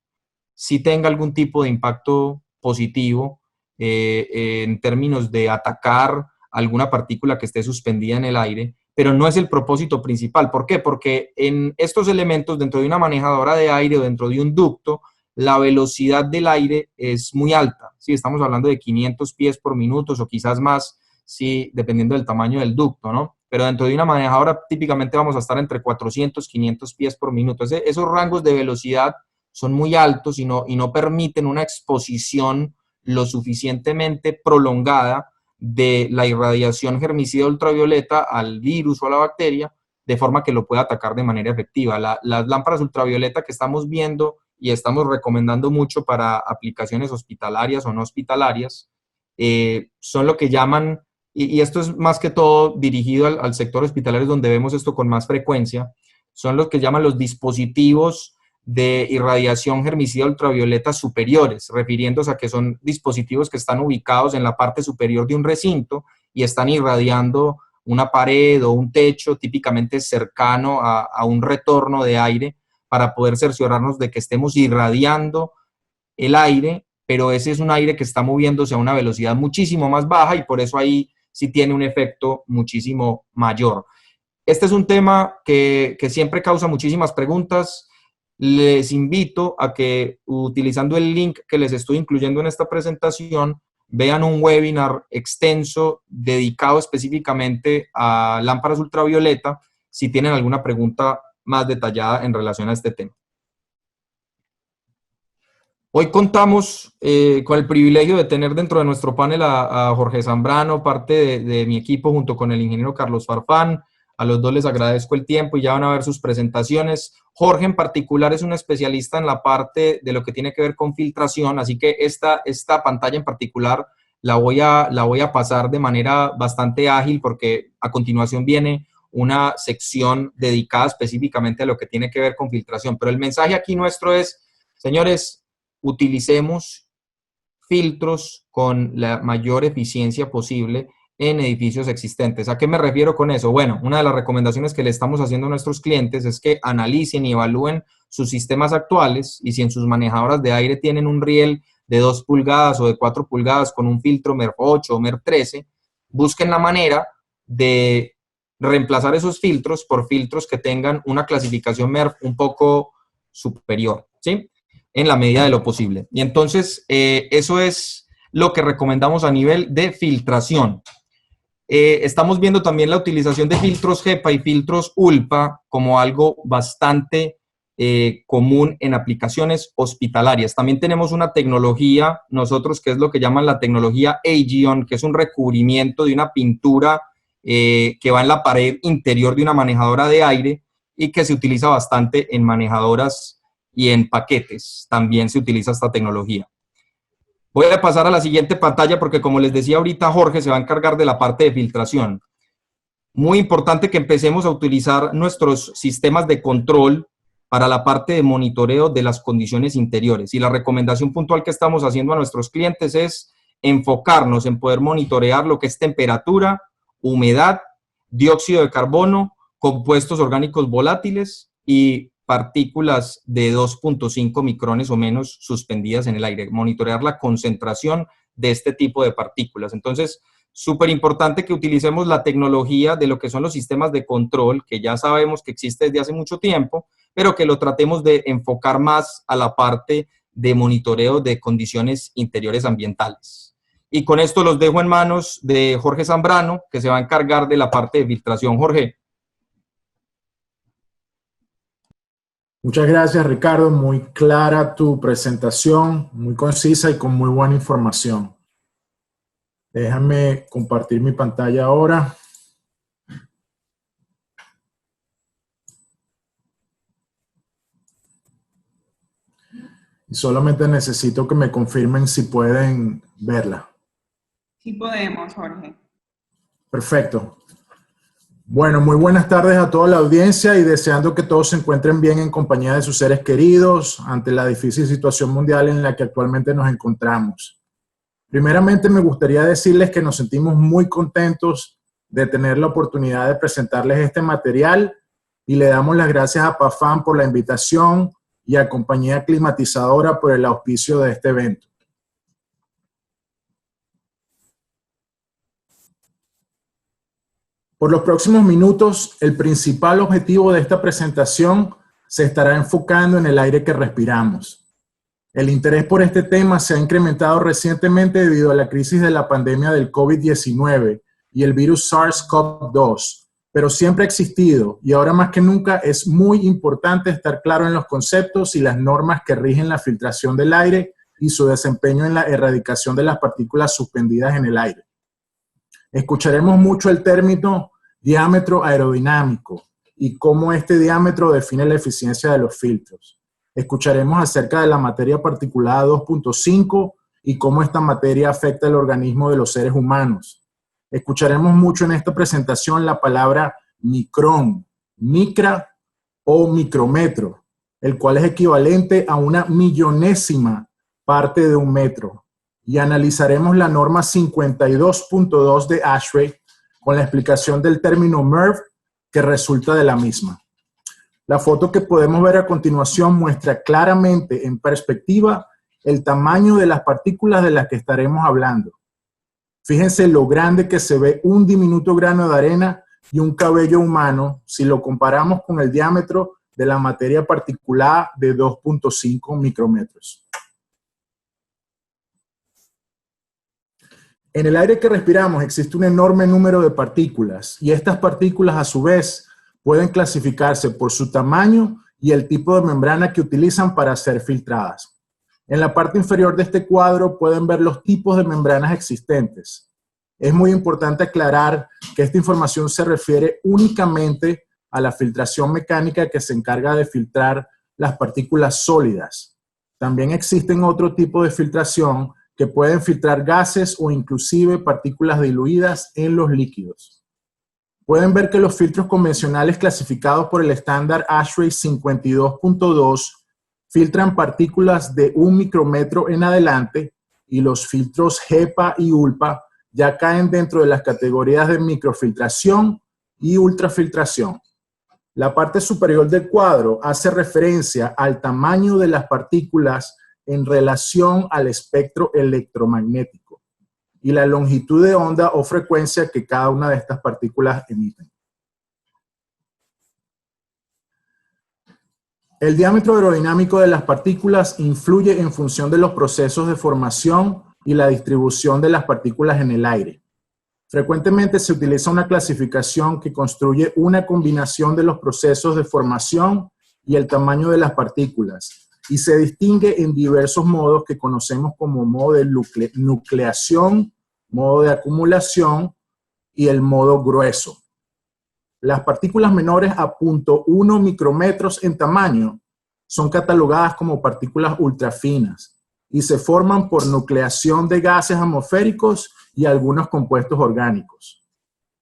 sí tenga algún tipo de impacto positivo en términos de atacar alguna partícula que esté suspendida en el aire, pero no es el propósito principal. ¿Por qué? Porque en estos elementos, dentro de una manejadora de aire o dentro de un ducto, la velocidad del aire es muy alta. ¿Sí? Estamos hablando de 500 pies por minuto o quizás más, ¿sí? Dependiendo del tamaño del ducto, ¿no? Pero dentro de una manejadora típicamente vamos a estar entre 400 y 500 pies por minuto. Esos rangos de velocidad son muy altos y no permiten una exposición lo suficientemente prolongada de la irradiación germicida ultravioleta al virus o a la bacteria, de forma que lo pueda atacar de manera efectiva. Las lámparas ultravioleta que estamos viendo y estamos recomendando mucho para aplicaciones hospitalarias o no hospitalarias, son lo que llaman, y esto es más que todo dirigido al sector hospitalario, donde vemos esto con más frecuencia, son los que llaman los dispositivos de irradiación germicida ultravioleta superiores, refiriéndose a que son dispositivos que están ubicados en la parte superior de un recinto y están irradiando una pared o un techo típicamente cercano a un retorno de aire para poder cerciorarnos de que estemos irradiando el aire, pero ese es un aire que está moviéndose a una velocidad muchísimo más baja y por eso ahí sí tiene un efecto muchísimo mayor. Este es un tema que siempre causa muchísimas preguntas. Les invito a que, utilizando el link que les estoy incluyendo en esta presentación, vean un webinar extenso dedicado específicamente a lámparas ultravioleta, si tienen alguna pregunta más detallada en relación a este tema. Hoy contamos con el privilegio de tener dentro de nuestro panel a Jorge Zambrano, parte de mi equipo, junto con el ingeniero Carlos Farfán. A los dos les agradezco el tiempo y ya van a ver sus presentaciones. Jorge en particular es un especialista en la parte de lo que tiene que ver con filtración, así que esta pantalla en particular la voy a pasar de manera bastante ágil porque a continuación viene una sección dedicada específicamente a lo que tiene que ver con filtración. Pero el mensaje aquí nuestro es, señores, utilicemos filtros con la mayor eficiencia posible en edificios existentes. ¿A qué me refiero con eso? Bueno, una de las recomendaciones que le estamos haciendo a nuestros clientes es que analicen y evalúen sus sistemas actuales y si en sus manejadoras de aire tienen un riel de 2 pulgadas o de 4 pulgadas con un filtro MERV 8 o MERV 13, busquen la manera de reemplazar esos filtros por filtros que tengan una clasificación MERV un poco superior, ¿sí? En la medida de lo posible. Y entonces, eso es lo que recomendamos a nivel de filtración. Estamos viendo también la utilización de filtros HEPA y filtros ULPA como algo bastante común en aplicaciones hospitalarias. También tenemos una tecnología, nosotros, que es lo que llaman la tecnología Aegion, que es un recubrimiento de una pintura que va en la pared interior de una manejadora de aire y que se utiliza bastante en manejadoras y en paquetes. También se utiliza esta tecnología. Voy a pasar a la siguiente pantalla porque, como les decía ahorita, Jorge se va a encargar de la parte de filtración. Muy importante que empecemos a utilizar nuestros sistemas de control para la parte de monitoreo de las condiciones interiores. Y la recomendación puntual que estamos haciendo a nuestros clientes es enfocarnos en poder monitorear lo que es temperatura, humedad, dióxido de carbono, compuestos orgánicos volátiles y partículas de 2.5 micrones o menos suspendidas en el aire, monitorear la concentración de este tipo de partículas. Entonces, súper importante que utilicemos la tecnología de lo que son los sistemas de control, que ya sabemos que existe desde hace mucho tiempo, pero que lo tratemos de enfocar más a la parte de monitoreo de condiciones interiores ambientales. Y con esto los dejo en manos de Jorge Zambrano, que se va a encargar de la parte de filtración. Jorge. Muchas gracias, Ricardo. Muy clara tu presentación, muy concisa y con muy buena información. Déjame compartir mi pantalla ahora. Y solamente necesito que me confirmen si pueden verla. Sí podemos, Jorge. Perfecto. Bueno, muy buenas tardes a toda la audiencia y deseando que todos se encuentren bien en compañía de sus seres queridos ante la difícil situación mundial en la que actualmente nos encontramos. Primeramente, me gustaría decirles que nos sentimos muy contentos de tener la oportunidad de presentarles este material y le damos las gracias a PAFAM por la invitación y a Compañía Climatizadora por el auspicio de este evento. Por los próximos minutos, el principal objetivo de esta presentación se estará enfocando en el aire que respiramos. El interés por este tema se ha incrementado recientemente debido a la crisis de la pandemia del COVID-19 y el virus SARS-CoV-2, pero siempre ha existido y ahora más que nunca es muy importante estar claro en los conceptos y las normas que rigen la filtración del aire y su desempeño en la erradicación de las partículas suspendidas en el aire. Escucharemos mucho el término diámetro aerodinámico y cómo este diámetro define la eficiencia de los filtros. Escucharemos acerca de la materia particulada 2.5 y cómo esta materia afecta el organismo de los seres humanos. Escucharemos mucho en esta presentación la palabra micrón, micra o micrómetro, el cual es equivalente a una millonésima parte de un metro. Y analizaremos la norma 52.2 de ASHRAE con la explicación del término MERV que resulta de la misma. La foto que podemos ver a continuación muestra claramente en perspectiva el tamaño de las partículas de las que estaremos hablando. Fíjense lo grande que se ve un diminuto grano de arena y un cabello humano si lo comparamos con el diámetro de la materia particulada de 2.5 micrómetros. En el aire que respiramos existe un enorme número de partículas y estas partículas a su vez pueden clasificarse por su tamaño y el tipo de membrana que utilizan para ser filtradas. En la parte inferior de este cuadro pueden ver los tipos de membranas existentes. Es muy importante aclarar que esta información se refiere únicamente a la filtración mecánica que se encarga de filtrar las partículas sólidas. También existen otro tipo de filtración que pueden filtrar gases o inclusive partículas diluidas en los líquidos. Pueden ver que los filtros convencionales clasificados por el estándar ASHRAE 52.2 filtran partículas de 1 micrómetro en adelante y los filtros HEPA y ULPA ya caen dentro de las categorías de microfiltración y ultrafiltración. La parte superior del cuadro hace referencia al tamaño de las partículas en relación al espectro electromagnético y la longitud de onda o frecuencia que cada una de estas partículas emiten. El diámetro aerodinámico de las partículas influye en función de los procesos de formación y la distribución de las partículas en el aire. Frecuentemente se utiliza una clasificación que construye una combinación de los procesos de formación y el tamaño de las partículas, y se distingue en diversos modos que conocemos como modo de nucleación, modo de acumulación y el modo grueso. Las partículas menores a 0.1 micrómetros en tamaño son catalogadas como partículas ultrafinas y se forman por nucleación de gases atmosféricos y algunos compuestos orgánicos.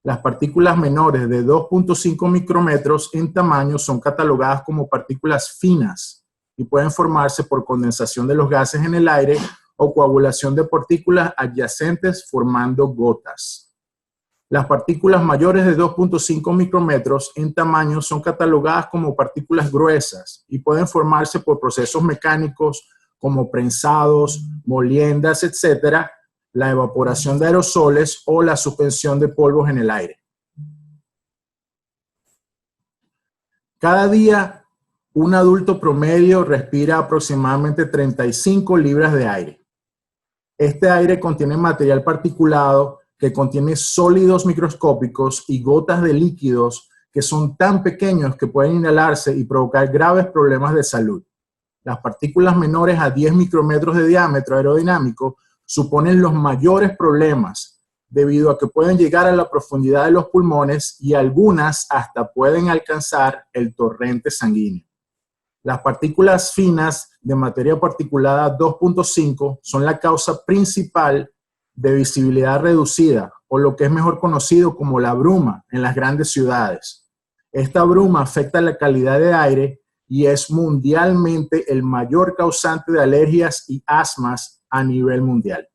Las partículas menores de 2.5 micrómetros en tamaño son catalogadas como partículas finas y pueden formarse por condensación de los gases en el aire o coagulación de partículas adyacentes formando gotas. Las partículas mayores de 2.5 micrómetros en tamaño son catalogadas como partículas gruesas y pueden formarse por procesos mecánicos como prensados, moliendas, etc., la evaporación de aerosoles o la suspensión de polvos en el aire. Cada día, un adulto promedio respira aproximadamente 35 libras de aire. Este aire contiene material particulado que contiene sólidos microscópicos y gotas de líquidos que son tan pequeños que pueden inhalarse y provocar graves problemas de salud. Las partículas menores a 10 micrómetros de diámetro aerodinámico suponen los mayores problemas debido a que pueden llegar a la profundidad de los pulmones y algunas hasta pueden alcanzar el torrente sanguíneo. Las partículas finas de materia particulada 2.5 son la causa principal de visibilidad reducida, o lo que es mejor conocido como la bruma en las grandes ciudades. Esta bruma afecta la calidad de aire y es mundialmente el mayor causante de alergias y asmas a nivel mundial.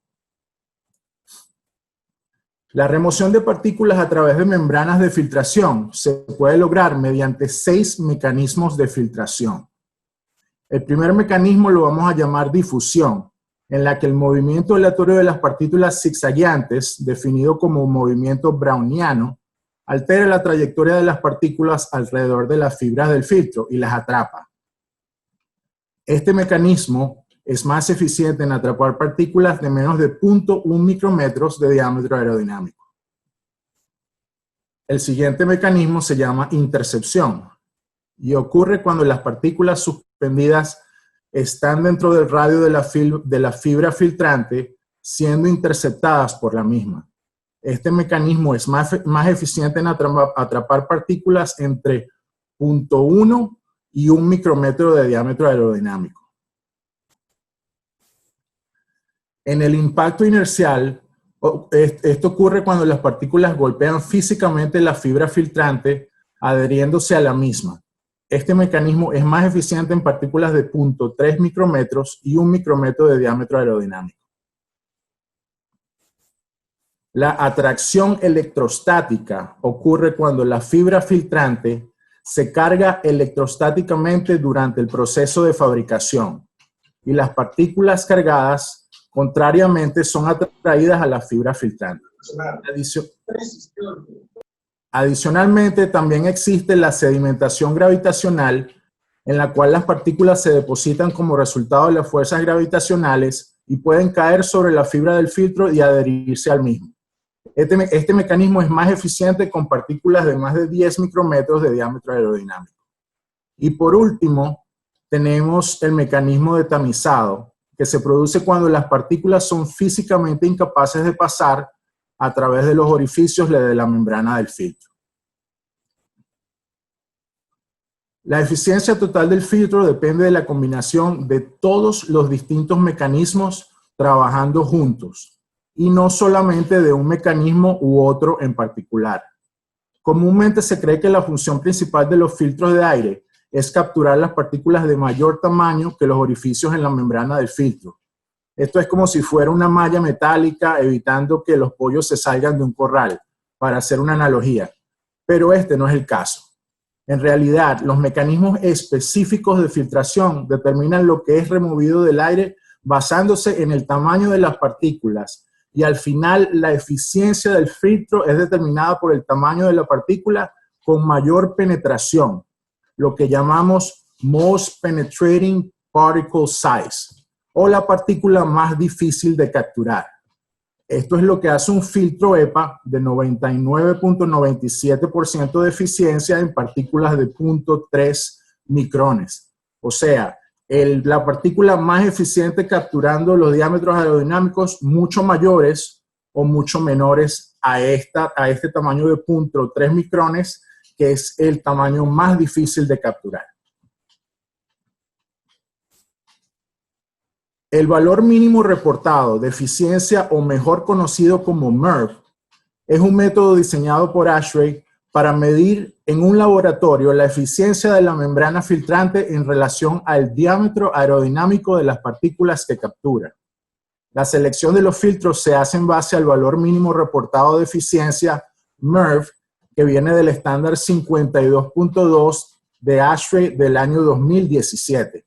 La remoción de partículas a través de membranas de filtración se puede lograr mediante 6 mecanismos de filtración. El primer mecanismo lo vamos a llamar difusión, en la que el movimiento aleatorio de las partículas zigzagueantes, definido como movimiento browniano, altera la trayectoria de las partículas alrededor de las fibras del filtro y las atrapa. Este mecanismo es más eficiente en atrapar partículas de menos de 0.1 micrómetros de diámetro aerodinámico. El siguiente mecanismo se llama intercepción y ocurre cuando las partículas suspendidas están dentro del radio de la fibra filtrante, siendo interceptadas por la misma. Este mecanismo es más eficiente en atrapar partículas entre 0.1 y 1 micrómetro de diámetro aerodinámico. En el impacto inercial, esto ocurre cuando las partículas golpean físicamente la fibra filtrante, adheriéndose a la misma. Este mecanismo es más eficiente en partículas de 0.3 micrómetros y 1 micrómetro de diámetro aerodinámico. La atracción electrostática ocurre cuando la fibra filtrante se carga electrostáticamente durante el proceso de fabricación y las partículas cargadas, contrariamente, son atraídas a la fibra filtrante. Adicionalmente, también existe la sedimentación gravitacional, en la cual las partículas se depositan como resultado de las fuerzas gravitacionales y pueden caer sobre la fibra del filtro y adherirse al mismo. Este mecanismo es más eficiente con partículas de más de 10 micrómetros de diámetro aerodinámico. Y por último, tenemos el mecanismo de tamizado, que se produce cuando las partículas son físicamente incapaces de pasar a través de los orificios de la membrana del filtro. La eficiencia total del filtro depende de la combinación de todos los distintos mecanismos trabajando juntos, y no solamente de un mecanismo u otro en particular. Comúnmente se cree que la función principal de los filtros de aire es capturar las partículas de mayor tamaño que los orificios en la membrana del filtro. Esto es como si fuera una malla metálica evitando que los pollos se salgan de un corral, para hacer una analogía. Pero este no es el caso. En realidad, los mecanismos específicos de filtración determinan lo que es removido del aire basándose en el tamaño de las partículas, y al final la eficiencia del filtro es determinada por el tamaño de la partícula con mayor penetración, lo que llamamos Most Penetrating Particle Size, o la partícula más difícil de capturar. Esto es lo que hace un filtro EPA de 99.97% de eficiencia en partículas de 0.3 micrones. O sea, la partícula más eficiente capturando los diámetros aerodinámicos mucho mayores o mucho menores a este tamaño de 0.3 micrones, que es el tamaño más difícil de capturar. El valor mínimo reportado de eficiencia, o mejor conocido como MERV, es un método diseñado por ASHRAE para medir en un laboratorio la eficiencia de la membrana filtrante en relación al diámetro aerodinámico de las partículas que captura. La selección de los filtros se hace en base al valor mínimo reportado de eficiencia MERV, que viene del estándar 52.2 de ASHRAE del año 2017.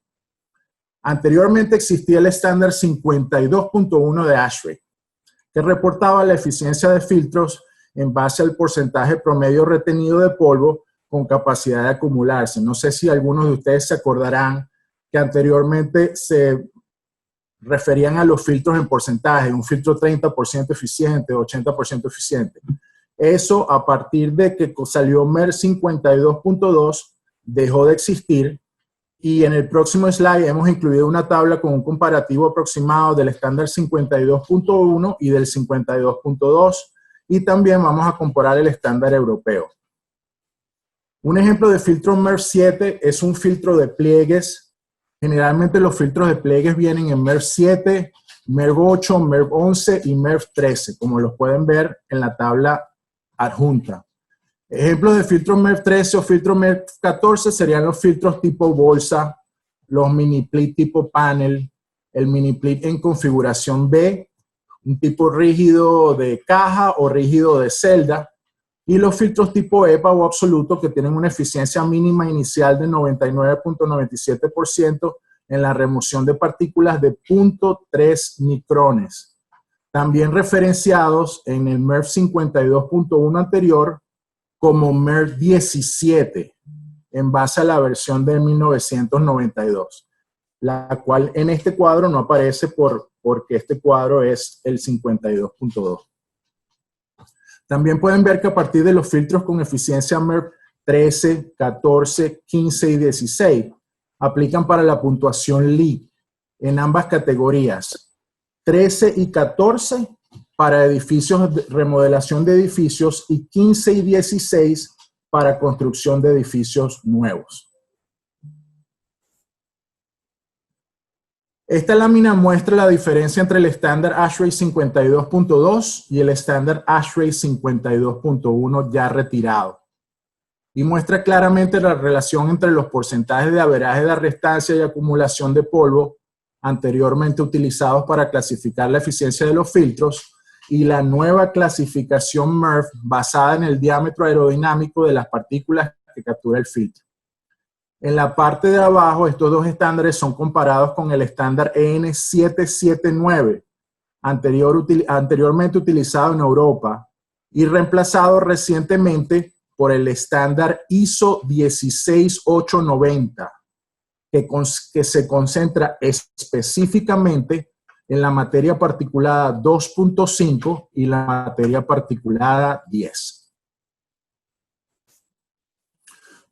Anteriormente existía el estándar 52.1 de ASHRAE, que reportaba la eficiencia de filtros en base al porcentaje promedio retenido de polvo con capacidad de acumularse. No sé si algunos de ustedes se acordarán que anteriormente se referían a los filtros en porcentaje, un filtro 30% eficiente, 80% eficiente. Eso, a partir de que salió MERV 52.2, dejó de existir. Y en el próximo slide hemos incluido una tabla con un comparativo aproximado del estándar 52.1 y del 52.2, y también vamos a comparar el estándar europeo. Un ejemplo de filtro MERV 7 es un filtro de pliegues. Generalmente los filtros de pliegues vienen en MERV 7, MERV 8, MERV 11 y MERV 13, como los pueden ver en la tabla adjunta. Ejemplos de filtros MERV 13 o filtros MERV 14 serían los filtros tipo bolsa, los mini plit tipo panel, el mini plit en configuración B, un tipo rígido de caja o rígido de celda, y los filtros tipo EPA o absoluto que tienen una eficiencia mínima inicial de 99.97% en la remoción de partículas de 0.3 micrones. También referenciados en el MERV 52.1 anterior como MERV 17, en base a la versión de 1992, la cual en este cuadro no aparece porque este cuadro es el 52.2. También pueden ver que a partir de los filtros con eficiencia MERV 13, 14, 15 y 16, aplican para la puntuación LEED en ambas categorías. 13 y 14 para edificios, remodelación de edificios, y 15 y 16 para construcción de edificios nuevos. Esta lámina muestra la diferencia entre el estándar ASHRAE 52.2 y el estándar ASHRAE 52.1 ya retirado. Y muestra claramente la relación entre los porcentajes de averaje de arrestancia y acumulación de polvo anteriormente utilizados para clasificar la eficiencia de los filtros y la nueva clasificación MERV basada en el diámetro aerodinámico de las partículas que captura el filtro. En la parte de abajo, estos dos estándares son comparados con el estándar EN 779, anteriormente utilizado en Europa y reemplazado recientemente por el estándar ISO 16890, que se concentra específicamente en la materia particulada 2.5 y la materia particulada 10.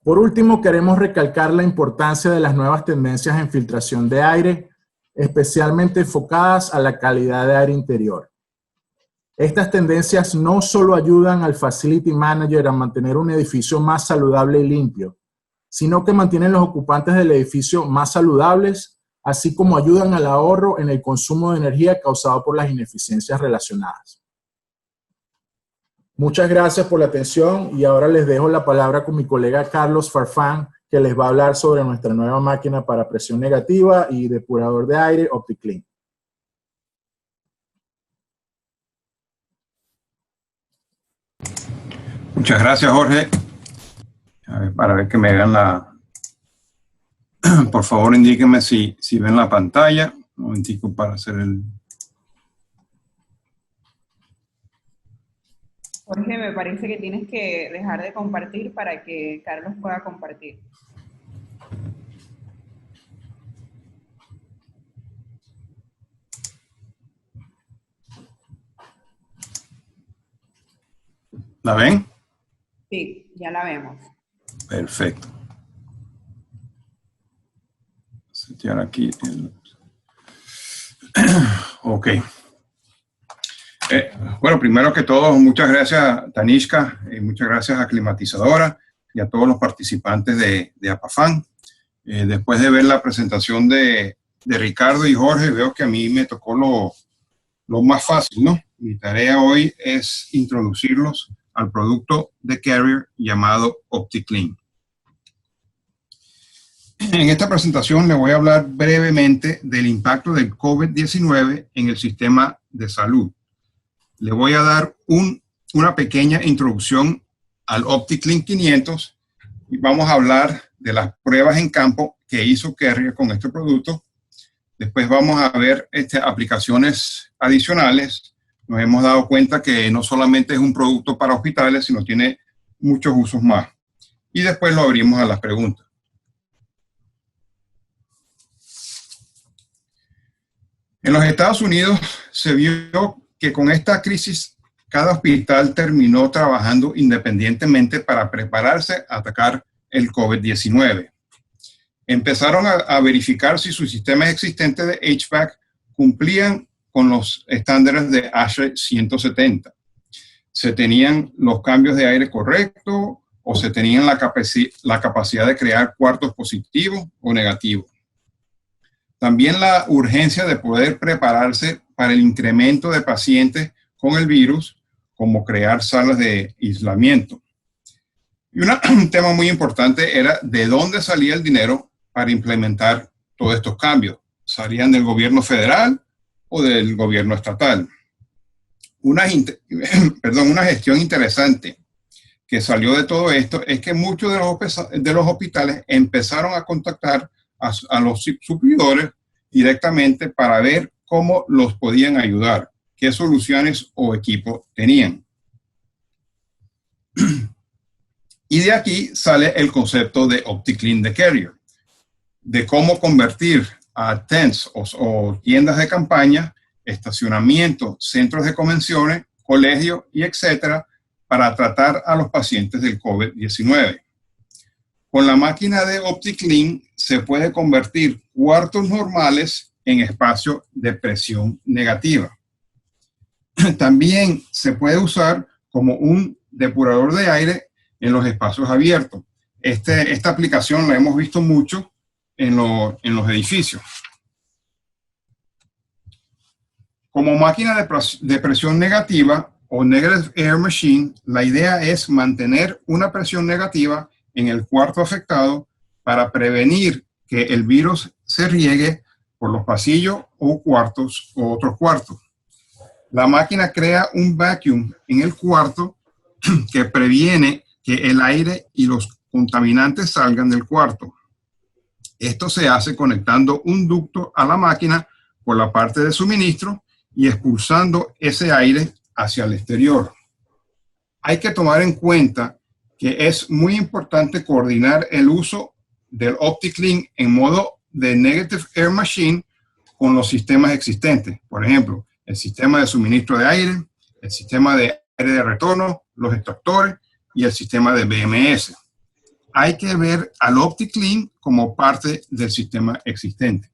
Por último, queremos recalcar la importancia de las nuevas tendencias en filtración de aire, especialmente enfocadas a la calidad de aire interior. Estas tendencias no solo ayudan al Facility Manager a mantener un edificio más saludable y limpio, sino que mantienen los ocupantes del edificio más saludables, así como ayudan al ahorro en el consumo de energía causado por las ineficiencias relacionadas. Muchas gracias por la atención y ahora les dejo la palabra con mi colega Carlos Farfán, que les va a hablar sobre nuestra nueva máquina para presión negativa y depurador de aire OptiClean. Muchas gracias, Jorge. A ver, para ver que me vean la... Por favor, indíquenme si ven la pantalla. Un momentico para hacer el... Jorge, me parece que tienes que dejar de compartir para que Carlos pueda compartir. ¿La ven? Sí, ya la vemos. Perfecto. Setear aquí el... Ok. Bueno, primero que todo, muchas gracias, Tanishka, y muchas gracias a Climatizadora y a todos los participantes de APAFAM. Después de ver la presentación de Ricardo y Jorge, veo que a mí me tocó lo más fácil, ¿no? Mi tarea hoy es introducirlos al producto de Carrier llamado OptiClean. En esta presentación les voy a hablar brevemente del impacto del COVID-19 en el sistema de salud. Le voy a dar una pequeña introducción al OptiClean 500 y vamos a hablar de las pruebas en campo que hizo Carrier con este producto. Después vamos a ver aplicaciones adicionales. Nos hemos dado cuenta que no solamente es un producto para hospitales, sino tiene muchos usos más. Y después lo abrimos a las preguntas. En los Estados Unidos se vio que con esta crisis cada hospital terminó trabajando independientemente para prepararse a atacar el COVID-19. Empezaron a verificar si sus sistemas existentes de HVAC cumplían con los estándares de ASHRAE 170. Se tenían los cambios de aire correctos o se tenían la capacidad de crear cuartos positivos o negativos. También la urgencia de poder prepararse para el incremento de pacientes con el virus, como crear salas de aislamiento. Y un tema muy importante era de dónde salía el dinero para implementar todos estos cambios. ¿Salían del gobierno federal o del gobierno estatal? Una gestión interesante que salió de todo esto es que muchos de los hospitales empezaron a contactar a los suplidores directamente para ver cómo los podían ayudar, qué soluciones o equipos tenían. Y de aquí sale el concepto de OptiClean the Carrier, de cómo convertir a tents o tiendas de campaña, estacionamientos, centros de convenciones, colegios y etcétera, para tratar a los pacientes del COVID-19. Con la máquina de OptiClean se puede convertir cuartos normales en espacios de presión negativa. También se puede usar como un depurador de aire en los espacios abiertos. Esta aplicación la hemos visto mucho en los edificios. Como máquina de presión negativa o Negative Air Machine, la idea es mantener una presión negativa en el cuarto afectado para prevenir que el virus se riegue por los pasillos o cuartos o otros cuartos. La máquina crea un vacuum en el cuarto que previene que el aire y los contaminantes salgan del cuarto. Esto se hace conectando un ducto a la máquina por la parte de suministro y expulsando ese aire hacia el exterior. Hay que tomar en cuenta que es muy importante coordinar el uso del OptiClean en modo de Negative Air Machine con los sistemas existentes. Por ejemplo, el sistema de suministro de aire, el sistema de aire de retorno, los extractores y el sistema de BMS. Hay que ver al OptiClean como parte del sistema existente.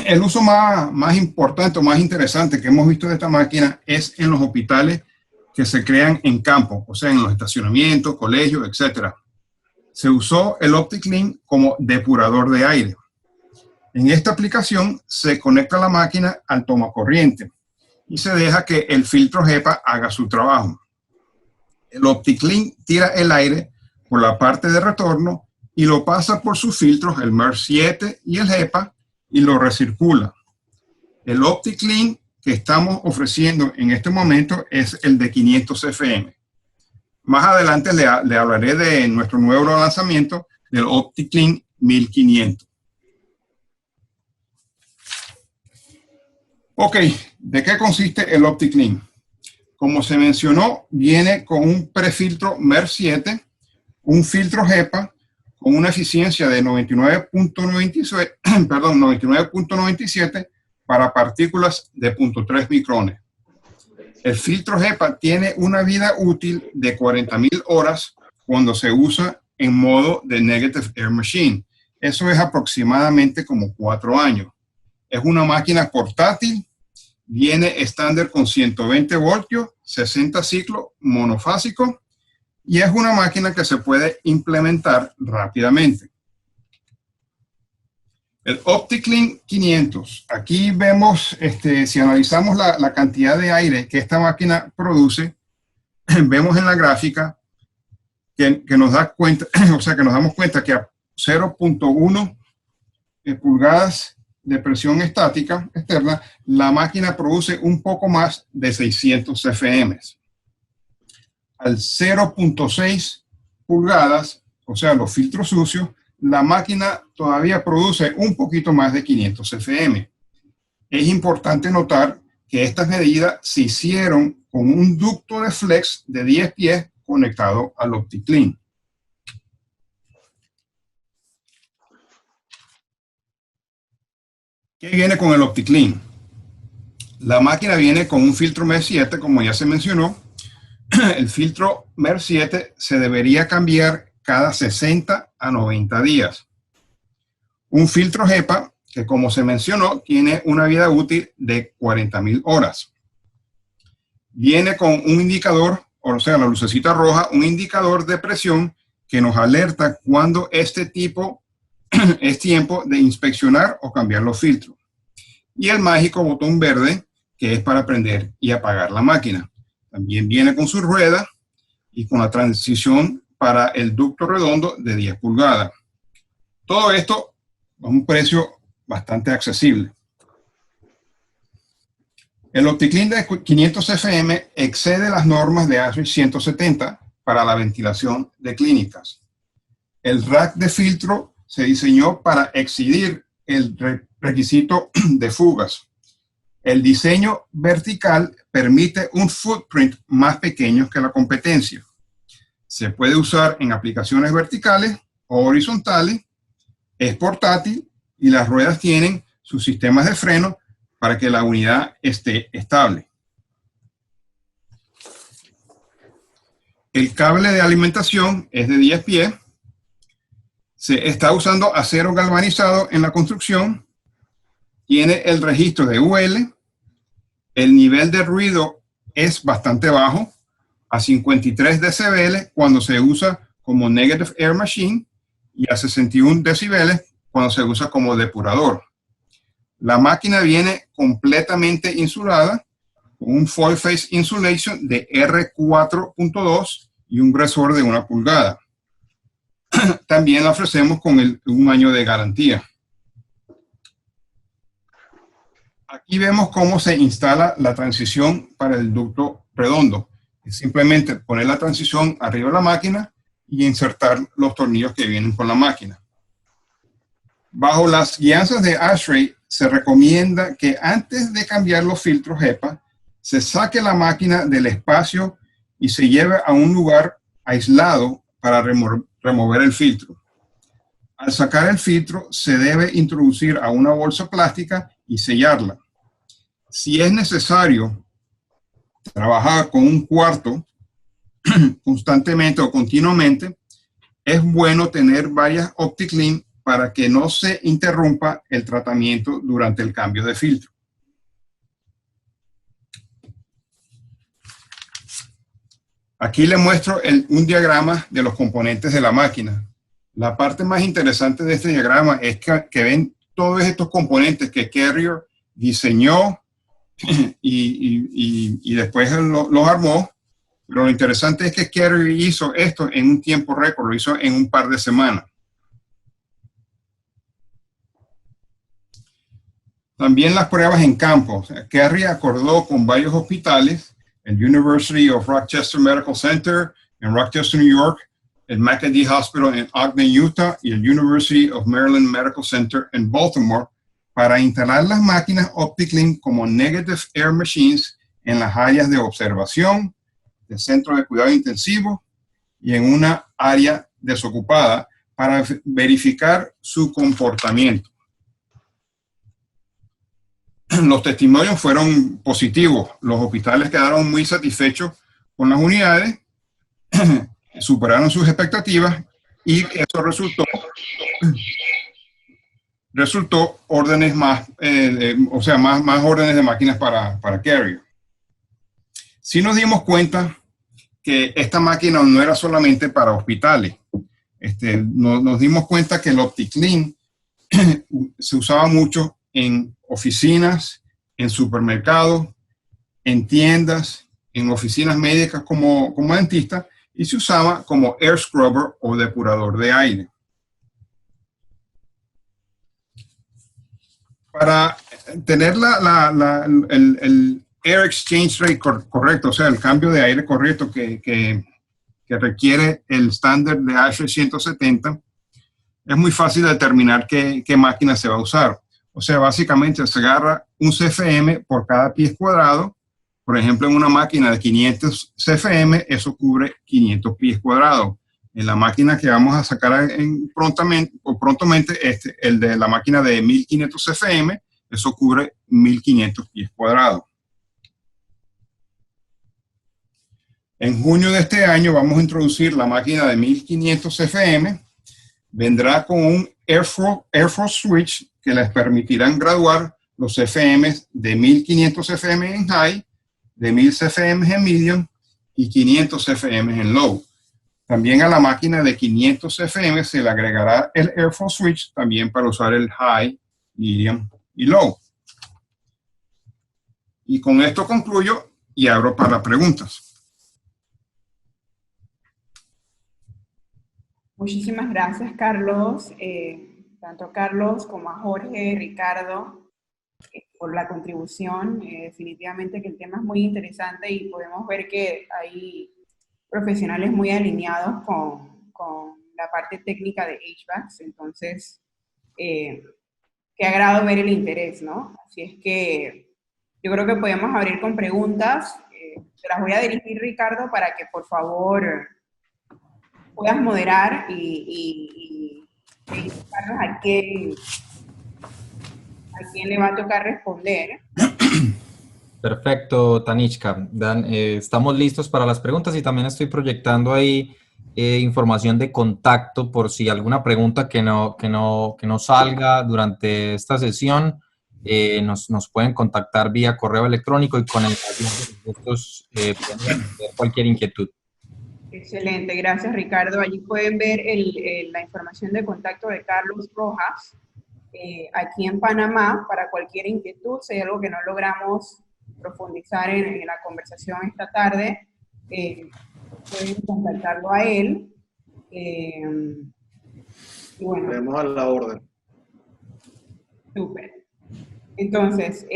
El uso más importante o más interesante que hemos visto de esta máquina es en los hospitales que se crean en campo, o sea, en los estacionamientos, colegios, etc. Se usó el OptiClean como depurador de aire. En esta aplicación se conecta la máquina al tomacorriente y se deja que el filtro HEPA haga su trabajo. El OptiClean tira el aire por la parte de retorno y lo pasa por sus filtros, el MERS7 y el HEPA, y lo recircula. El OptiClean que estamos ofreciendo en este momento es el de 500 CFM. Más adelante le hablaré de nuestro nuevo lanzamiento del OptiClean 1500. Ok, ¿de qué consiste el OptiClean? Como se mencionó, viene con un prefiltro MERS7, un filtro HEPA con una eficiencia de 99.97 para partículas de 0.3 micrones. El filtro HEPA tiene una vida útil de 40.000 horas cuando se usa en modo de Negative Air Machine. Eso es aproximadamente como 4 años. Es una máquina portátil, viene estándar con 120 voltios, 60 ciclos monofásicos, y es una máquina que se puede implementar rápidamente. El OptiClean 500. Aquí vemos, si analizamos la cantidad de aire que esta máquina produce, vemos en la gráfica que nos da cuenta, o sea, que nos damos cuenta que a 0.1 pulgadas de presión estática externa, la máquina produce un poco más de 600 CFM. Al 0.6 pulgadas, o sea, los filtros sucios, la máquina todavía produce un poquito más de 500 CFM. Es importante notar que estas medidas se hicieron con un ducto de flex de 10 pies conectado al OptiClean. ¿Qué viene con el OptiClean? La máquina viene con un filtro MERS7, como ya se mencionó. El filtro MERS7 se debería cambiar cada 60 a 90 días. Un filtro HEPA, que como se mencionó, tiene una vida útil de 40.000 horas. Viene con un indicador, o sea, la lucecita roja, un indicador de presión que nos alerta cuando es tiempo de inspeccionar o cambiar los filtros. y el mágico botón verde, que es para prender y apagar la máquina. También viene con su rueda y con la transición para el ducto redondo de 10 pulgadas. Todo esto a un precio bastante accesible. El OptiClean de 500 FM excede las normas de ASHRAE 170 para la ventilación de clínicas. El rack de filtro se diseñó para excedir el requisito de fugas. El diseño vertical permite un footprint más pequeño que la competencia. Se puede usar en aplicaciones verticales o horizontales, es portátil y las ruedas tienen sus sistemas de freno para que la unidad esté estable. El cable de alimentación es de 10 pies. Se está usando acero galvanizado en la construcción. Tiene el registro de UL. El nivel de ruido es bastante bajo, a 53 decibelios cuando se usa como negative air machine y a 61 decibeles cuando se usa como depurador. La máquina viene completamente insulada con un foil face insulation de R4.2 y un grosor de 1 pulgada. También la ofrecemos con un año de garantía. Aquí vemos cómo se instala la transición para el ducto redondo. Es simplemente poner la transición arriba de la máquina y insertar los tornillos que vienen con la máquina. Bajo las guianzas de ASHRAE se recomienda que antes de cambiar los filtros HEPA, se saque la máquina del espacio y se lleve a un lugar aislado para remover el filtro. Al sacar el filtro, se debe introducir a una bolsa plástica y sellarla. Si es necesario trabajar con un cuarto constantemente o continuamente, es bueno tener varias OptiClean para que no se interrumpa el tratamiento durante el cambio de filtro. Aquí les muestro un diagrama de los componentes de la máquina. La parte más interesante de este diagrama es que ven todos estos componentes que Carrier diseñó y después los armó. Pero lo interesante es que Carrier hizo esto en un tiempo récord, lo hizo en un par de semanas. También las pruebas en campo. Carrier acordó con varios hospitales, el University of Rochester Medical Center en Rochester, New York, el McAdee Hospital en Ogden, Utah, y el University of Maryland Medical Center en Baltimore, para instalar las máquinas OptiClean como negative air machines en las áreas de observación, de centro de cuidado intensivo y en una área desocupada para verificar su comportamiento. Los testimonios fueron positivos. Los hospitales quedaron muy satisfechos con las unidades, superaron sus expectativas y eso resultó órdenes más, más órdenes de máquinas para Carrier. Sí nos dimos cuenta que esta máquina no era solamente para hospitales. Nos dimos cuenta que el OptiClean se usaba mucho en oficinas, en supermercados, en tiendas, en oficinas médicas como dentista, y se usaba como air scrubber o depurador de aire. Para tener el air exchange rate correcto, o sea, el cambio de aire correcto que requiere el estándar de ASHRAE 170, es muy fácil determinar qué máquina se va a usar. O sea, básicamente se agarra un CFM por cada pies cuadrado. Por ejemplo, en una máquina de 500 CFM, eso cubre 500 pies cuadrados. En la máquina que vamos a sacar prontamente, el de la máquina de 1500 CFM, eso cubre 1500 pies cuadrados. En junio de este año vamos a introducir la máquina de 1500 CFM. Vendrá con un Airflow Switch que les permitirán graduar los CFM de 1500 CFM en High, de 1000 CFM en Medium y 500 CFM en Low. También a la máquina de 500 CFM se le agregará el Airflow Switch también para usar el High, Medium y Low. Y con esto concluyo y abro para preguntas. Muchísimas gracias, Carlos. Tanto a Carlos como a Jorge, Ricardo, por la contribución. Definitivamente que el tema es muy interesante y podemos ver que hay profesionales muy alineados con la parte técnica de HVAC. Entonces, qué agrado ver el interés, ¿no? Así es que yo creo que podemos abrir con preguntas. Te las voy a dirigir, Ricardo, para que por favor puedas moderar y indicarnos a quién le va a tocar responder. Perfecto, Tanishka. Dan, estamos listos para las preguntas y también estoy proyectando ahí información de contacto por si alguna pregunta que no salga durante esta sesión, nos pueden contactar vía correo electrónico y con el nosotros pueden responder cualquier inquietud. Excelente, gracias, Ricardo. Allí pueden ver la información de contacto de Carlos Rojas, aquí en Panamá, para cualquier inquietud. Si hay algo que no logramos profundizar en la conversación esta tarde, pueden contactarlo a él. Y bueno, tenemos a la orden. súper. Entonces,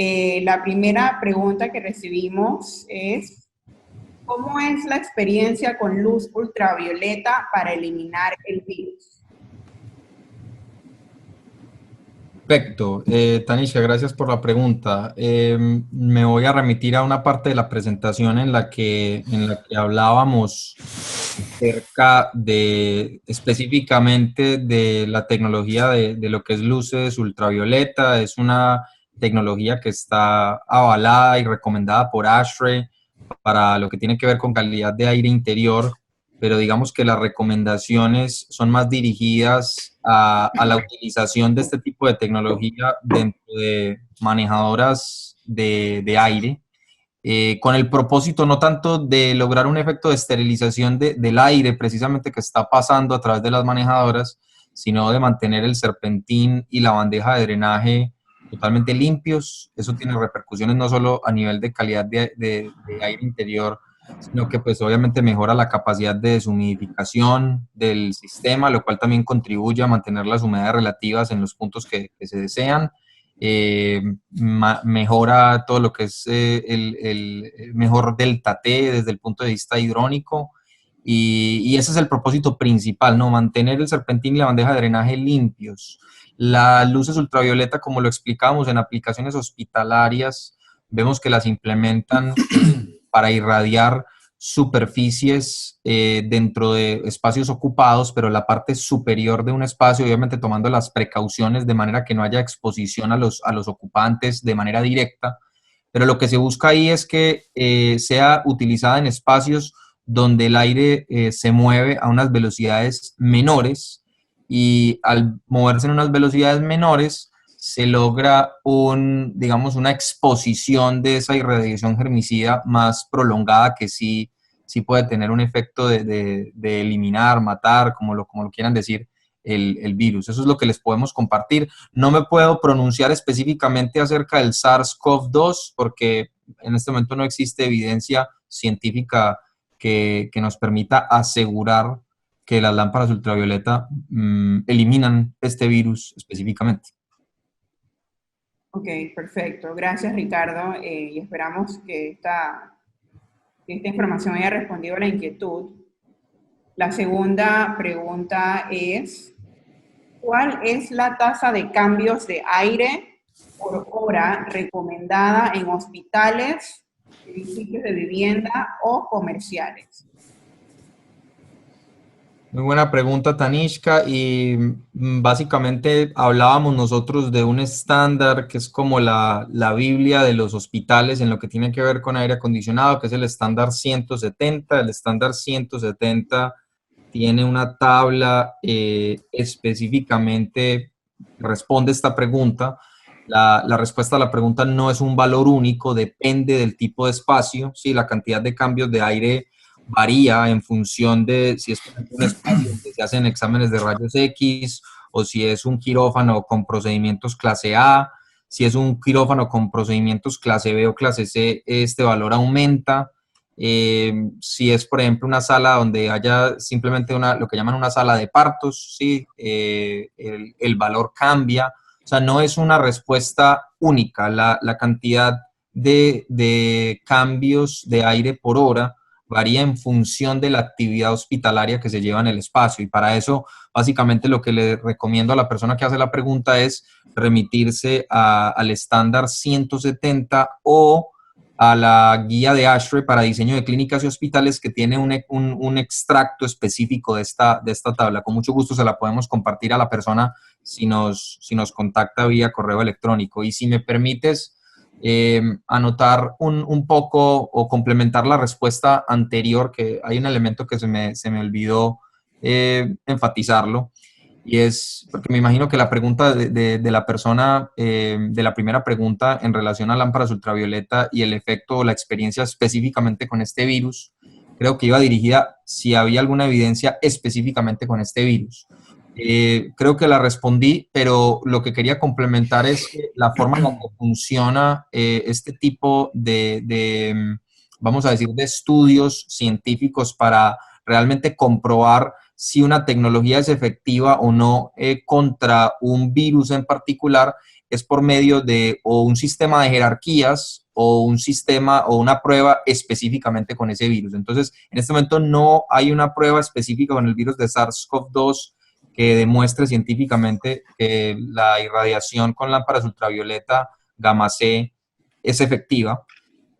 la primera pregunta que recibimos es: ¿cómo es la experiencia con luz ultravioleta para eliminar el virus? Perfecto. Tanisha, gracias por la pregunta. Me voy a remitir a una parte de la presentación en la que hablábamos acerca de específicamente de la tecnología de lo que es luces ultravioleta. Es una tecnología que está avalada y recomendada por ASHRAE para lo que tiene que ver con calidad de aire interior, pero digamos que las recomendaciones son más dirigidas a la utilización de este tipo de tecnología dentro de manejadoras de aire, con el propósito no tanto de lograr un efecto de esterilización del aire precisamente que está pasando a través de las manejadoras, sino de mantener el serpentín y la bandeja de drenaje totalmente limpios. Eso tiene repercusiones no solo a nivel de calidad de aire interior, sino que pues obviamente mejora la capacidad de deshumidificación del sistema, lo cual también contribuye a mantener las humedades relativas en los puntos que se desean. Mejora todo lo que es el mejor delta T desde el punto de vista hidrónico, y ese es el propósito principal, ¿no? Mantener el serpentín y la bandeja de drenaje limpios. Las luces ultravioleta, como lo explicábamos en aplicaciones hospitalarias, vemos que las implementan para irradiar superficies dentro de espacios ocupados, pero la parte superior de un espacio, obviamente tomando las precauciones de manera que no haya exposición a los ocupantes de manera directa, pero lo que se busca ahí es que sea utilizada en espacios donde el aire se mueve a unas velocidades menores, y al moverse en unas velocidades menores se logra digamos, una exposición de esa irradiación germicida más prolongada que sí puede tener un efecto de eliminar, matar, como lo quieran decir, el virus. Eso es lo que les podemos compartir. No me puedo pronunciar específicamente acerca del SARS-CoV-2 porque en este momento no existe evidencia científica que nos permita asegurar que las lámparas ultravioleta eliminan este virus específicamente. Ok, perfecto. Gracias, Ricardo. Y esperamos que esta información haya respondido a la inquietud. La segunda pregunta es: ¿cuál es la tasa de cambios de aire por hora recomendada en hospitales, edificios de vivienda o comerciales? Muy buena pregunta, Tanishka, y básicamente hablábamos nosotros de un estándar que es como la Biblia de los hospitales en lo que tiene que ver con aire acondicionado, que es el estándar 170. El estándar 170 tiene una tabla específicamente que responde esta pregunta. La respuesta a la pregunta no es un valor único, depende del tipo de espacio, ¿sí? La cantidad de cambios de aire varía en función de si es un espacio donde se hacen exámenes de rayos X o si es un quirófano con procedimientos clase A, Si es un quirófano con procedimientos clase B o clase C, este valor aumenta. Si es, por ejemplo, una sala donde haya simplemente lo que llaman una sala de partos, ¿sí? El valor cambia. O sea, no es una respuesta única. La cantidad de cambios de aire por hora varía en función de la actividad hospitalaria que se lleva en el espacio. Y para eso, básicamente, lo que le recomiendo a la persona que hace la pregunta es remitirse al estándar 170 o a la guía de ASHRAE para diseño de clínicas y hospitales, que tiene un extracto específico de esta tabla. Con mucho gusto se la podemos compartir a la persona si nos contacta vía correo electrónico. Y si me permites anotar un poco o complementar la respuesta anterior, que hay un elemento que se me olvidó enfatizarlo, y es porque me imagino que la pregunta de la persona, de la primera pregunta en relación a lámparas ultravioleta y el efecto o la experiencia específicamente con este virus, creo que iba dirigida si había alguna evidencia específicamente con este virus. Creo que la respondí, pero lo que quería complementar es que la forma en la que funciona este tipo vamos a decir, de estudios científicos para realmente comprobar si una tecnología es efectiva o no contra un virus en particular, es por medio de o un sistema de jerarquías o un sistema o una prueba específicamente con ese virus. Entonces, en este momento no hay una prueba específica con el virus de SARS-CoV-2 que demuestre científicamente que la irradiación con lámparas ultravioleta gamma C es efectiva,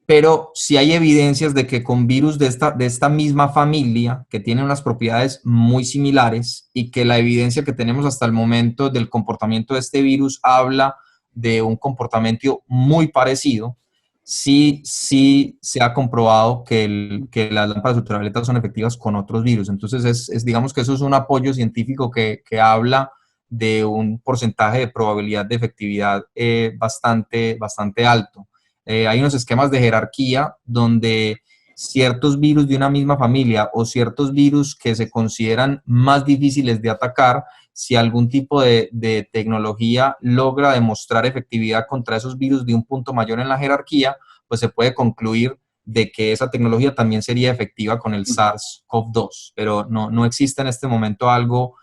pero sí hay evidencias de que con virus de esta misma familia, que tienen unas propiedades muy similares, y que la evidencia que tenemos hasta el momento del comportamiento de este virus habla de un comportamiento muy parecido. Sí se ha comprobado que las lámparas ultravioletas son efectivas con otros virus. Entonces, digamos que eso es un apoyo científico que habla de un porcentaje de probabilidad de efectividad bastante alto. Hay unos esquemas de jerarquía donde ciertos virus de una misma familia o ciertos virus que se consideran más difíciles de atacar, si algún tipo de tecnología logra demostrar efectividad contra esos virus de un punto mayor en la jerarquía, pues se puede concluir de que esa tecnología también sería efectiva con el SARS-CoV-2, pero no existe en este momento algo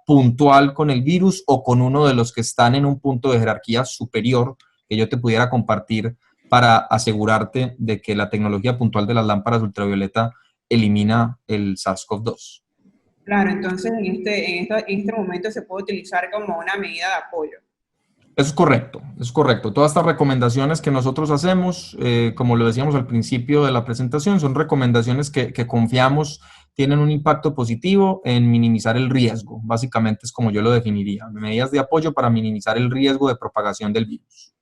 puntual con el virus o con uno de los que están en un punto de jerarquía superior que yo te pudiera compartir para asegurarte de que la tecnología puntual de las lámparas ultravioleta elimina el SARS-CoV-2. Claro, entonces en este momento se puede utilizar como una medida de apoyo. Eso es correcto, es correcto. Todas estas recomendaciones que nosotros hacemos, como lo decíamos al principio de la presentación, son recomendaciones que confiamos tienen un impacto positivo en minimizar el riesgo. Básicamente es como yo lo definiría, medidas de apoyo para minimizar el riesgo de propagación del virus.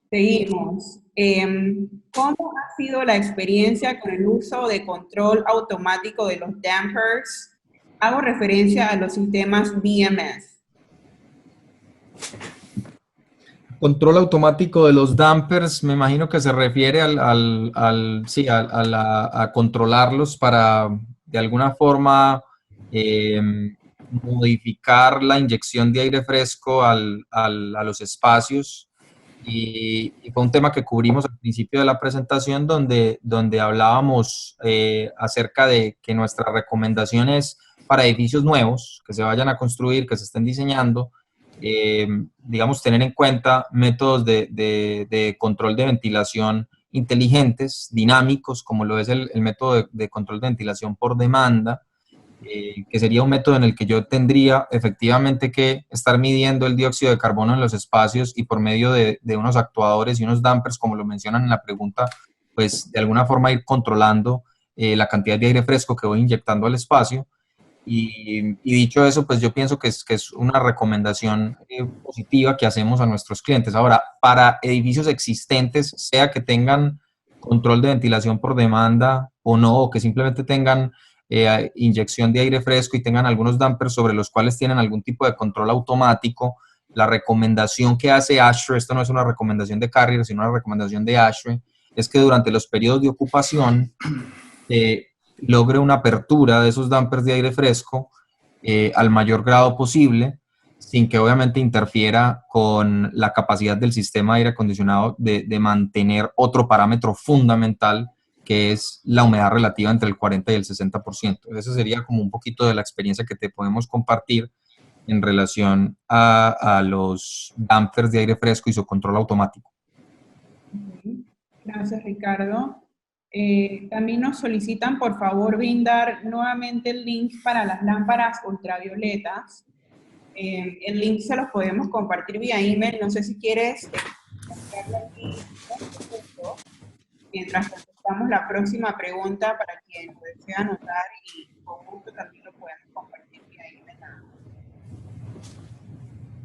Seguimos. ¿Cómo ha sido la experiencia con el uso de control automático de los dampers? Hago referencia a los sistemas BMS. Control automático de los dampers, me imagino que se refiere a controlarlos para, de alguna forma, modificar la inyección de aire fresco a los espacios. Y fue un tema que cubrimos al principio de la presentación, donde hablábamos acerca de que nuestra recomendación es para edificios nuevos que se vayan a construir, que se estén diseñando, digamos, tener en cuenta métodos de control de ventilación inteligentes, dinámicos, como lo es el método de control de ventilación por demanda, que sería un método en el que yo tendría efectivamente que estar midiendo el dióxido de carbono en los espacios y por medio de unos actuadores y unos dampers, como lo mencionan en la pregunta, pues de alguna forma ir controlando la cantidad de aire fresco que voy inyectando al espacio. Y dicho eso, pues yo pienso que es una recomendación positiva que hacemos a nuestros clientes. Ahora, para edificios existentes, sea que tengan control de ventilación por demanda o no, o que simplemente tengan inyección de aire fresco y tengan algunos dampers sobre los cuales tienen algún tipo de control automático, la recomendación que hace ASHRAE, esto no es una recomendación de Carrier, sino una recomendación de ASHRAE, es que durante los periodos de ocupación logre una apertura de esos dampers de aire fresco al mayor grado posible. sin que obviamente interfiera con la capacidad del sistema de aire acondicionado de mantener otro parámetro fundamental, que es la humedad relativa entre el 40 y el 60%. Esa sería como un poquito de la experiencia que te podemos compartir en relación a los dampers de aire fresco y su control automático. Gracias, Ricardo. También nos solicitan, por favor, brindar nuevamente el link para las lámparas ultravioletas. El link se los podemos compartir vía email. No sé si quieres mostrarlo aquí mientras contestamos la próxima pregunta para quien lo desea anotar, y con gusto también lo podemos compartir vía email.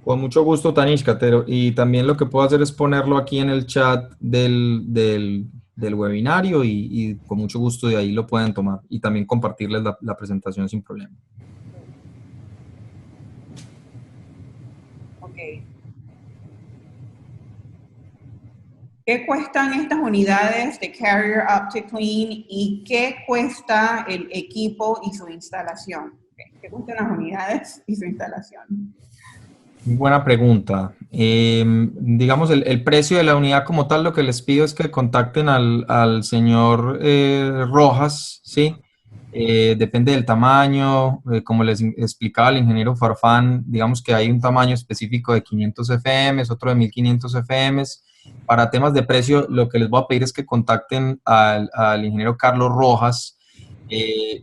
Con mucho gusto, Tanishka, y también lo que puedo hacer es ponerlo aquí en el chat del webinario y con mucho gusto de ahí lo pueden tomar y también compartirles la presentación sin problema. Ok. ¿Qué cuestan estas unidades de Carrier OptiClean y qué cuesta el equipo y su instalación? ¿Qué cuestan las unidades y su instalación? Buena pregunta. Digamos, el precio de la unidad como tal, lo que les pido es que contacten al señor Rojas, ¿sí? Depende del tamaño, como les explicaba el ingeniero Farfán, digamos que hay un tamaño específico de 500 FM, otro de 1500 FM. Para temas de precio, lo que les voy a pedir es que contacten al ingeniero Carlos Rojas.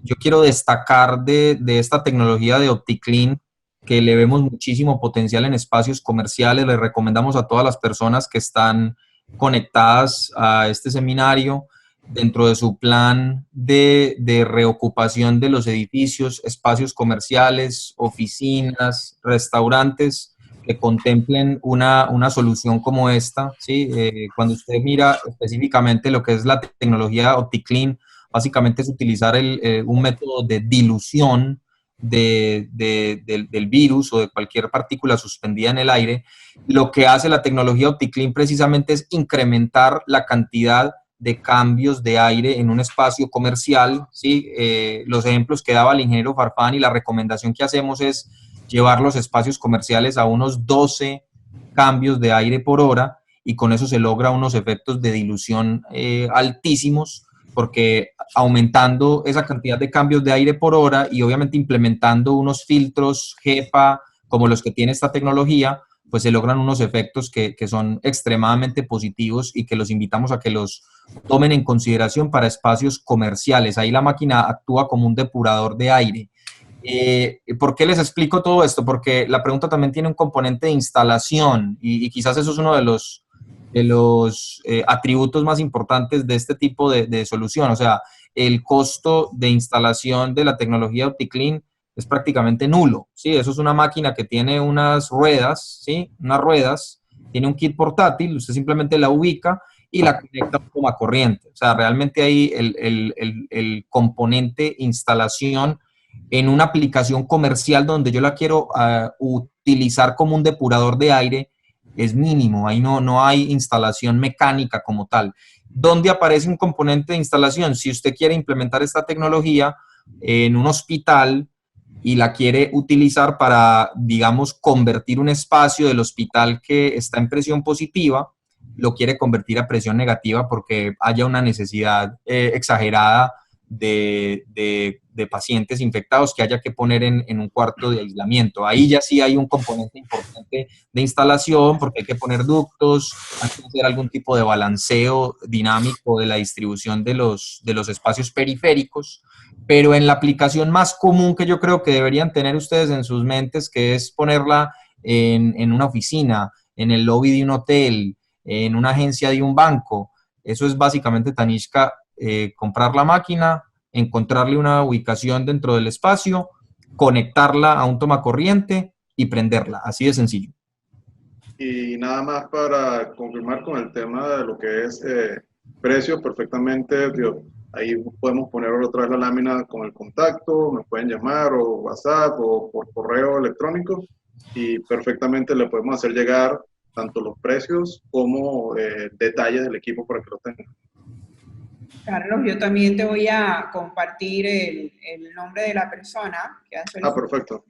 Yo quiero destacar de esta tecnología de OptiClean, que le vemos muchísimo potencial en espacios comerciales. Les recomendamos a todas las personas que están conectadas a este seminario, dentro de su plan de reocupación de los edificios, espacios comerciales, oficinas, restaurantes, que contemplen una solución como esta, ¿sí? Cuando usted mira específicamente lo que es la tecnología OptiClean, básicamente es utilizar un método de dilución del virus o de cualquier partícula suspendida en el aire. Lo que hace la tecnología OptiClean precisamente es incrementar la cantidad de cambios de aire en un espacio comercial, ¿sí? Los ejemplos que daba el ingeniero Farfán y la recomendación que hacemos es llevar los espacios comerciales a unos 12 cambios de aire por hora, y con eso se logra unos efectos de dilución altísimos, porque aumentando esa cantidad de cambios de aire por hora y obviamente implementando unos filtros HEPA como los que tiene esta tecnología, pues se logran unos efectos que son extremadamente positivos y que los invitamos a que los tomen en consideración para espacios comerciales. Ahí la máquina actúa como un depurador de aire. ¿Por qué les explico todo esto? Porque la pregunta también tiene un componente de instalación y quizás eso es uno de los atributos más importantes de este tipo de solución. O sea, el costo de instalación de la tecnología OptiClean es prácticamente nulo, ¿sí? Eso es una máquina que tiene unas ruedas, ¿sí? Unas ruedas, tiene un kit portátil, usted simplemente la ubica y la conecta a un toma corriente. O sea, realmente ahí el componente instalación en una aplicación comercial donde yo la quiero utilizar como un depurador de aire es mínimo. Ahí no hay instalación mecánica como tal. ¿Dónde aparece un componente de instalación? Si usted quiere implementar esta tecnología en un hospital y la quiere utilizar para, digamos, convertir un espacio del hospital que está en presión positiva, lo quiere convertir a presión negativa porque haya una necesidad exagerada de pacientes infectados que haya que poner en un cuarto de aislamiento. Ahí ya sí hay un componente importante de instalación porque hay que poner ductos, hay que hacer algún tipo de balanceo dinámico de la distribución de los espacios periféricos, pero en la aplicación más común que yo creo que deberían tener ustedes en sus mentes, que es ponerla en una oficina, en el lobby de un hotel, en una agencia de un banco. Eso es básicamente, Tanishka, comprar la máquina, encontrarle una ubicación dentro del espacio, conectarla a un toma corriente y prenderla. Así de sencillo. Y nada más para confirmar con el tema de lo que es precios, perfectamente, ahí podemos poner otra vez la lámina con el contacto, me pueden llamar o WhatsApp o por correo electrónico y perfectamente le podemos hacer llegar tanto los precios como detalles del equipo para que lo tengan. Carlos, yo también te voy a compartir el nombre de la persona que hace la perfecto.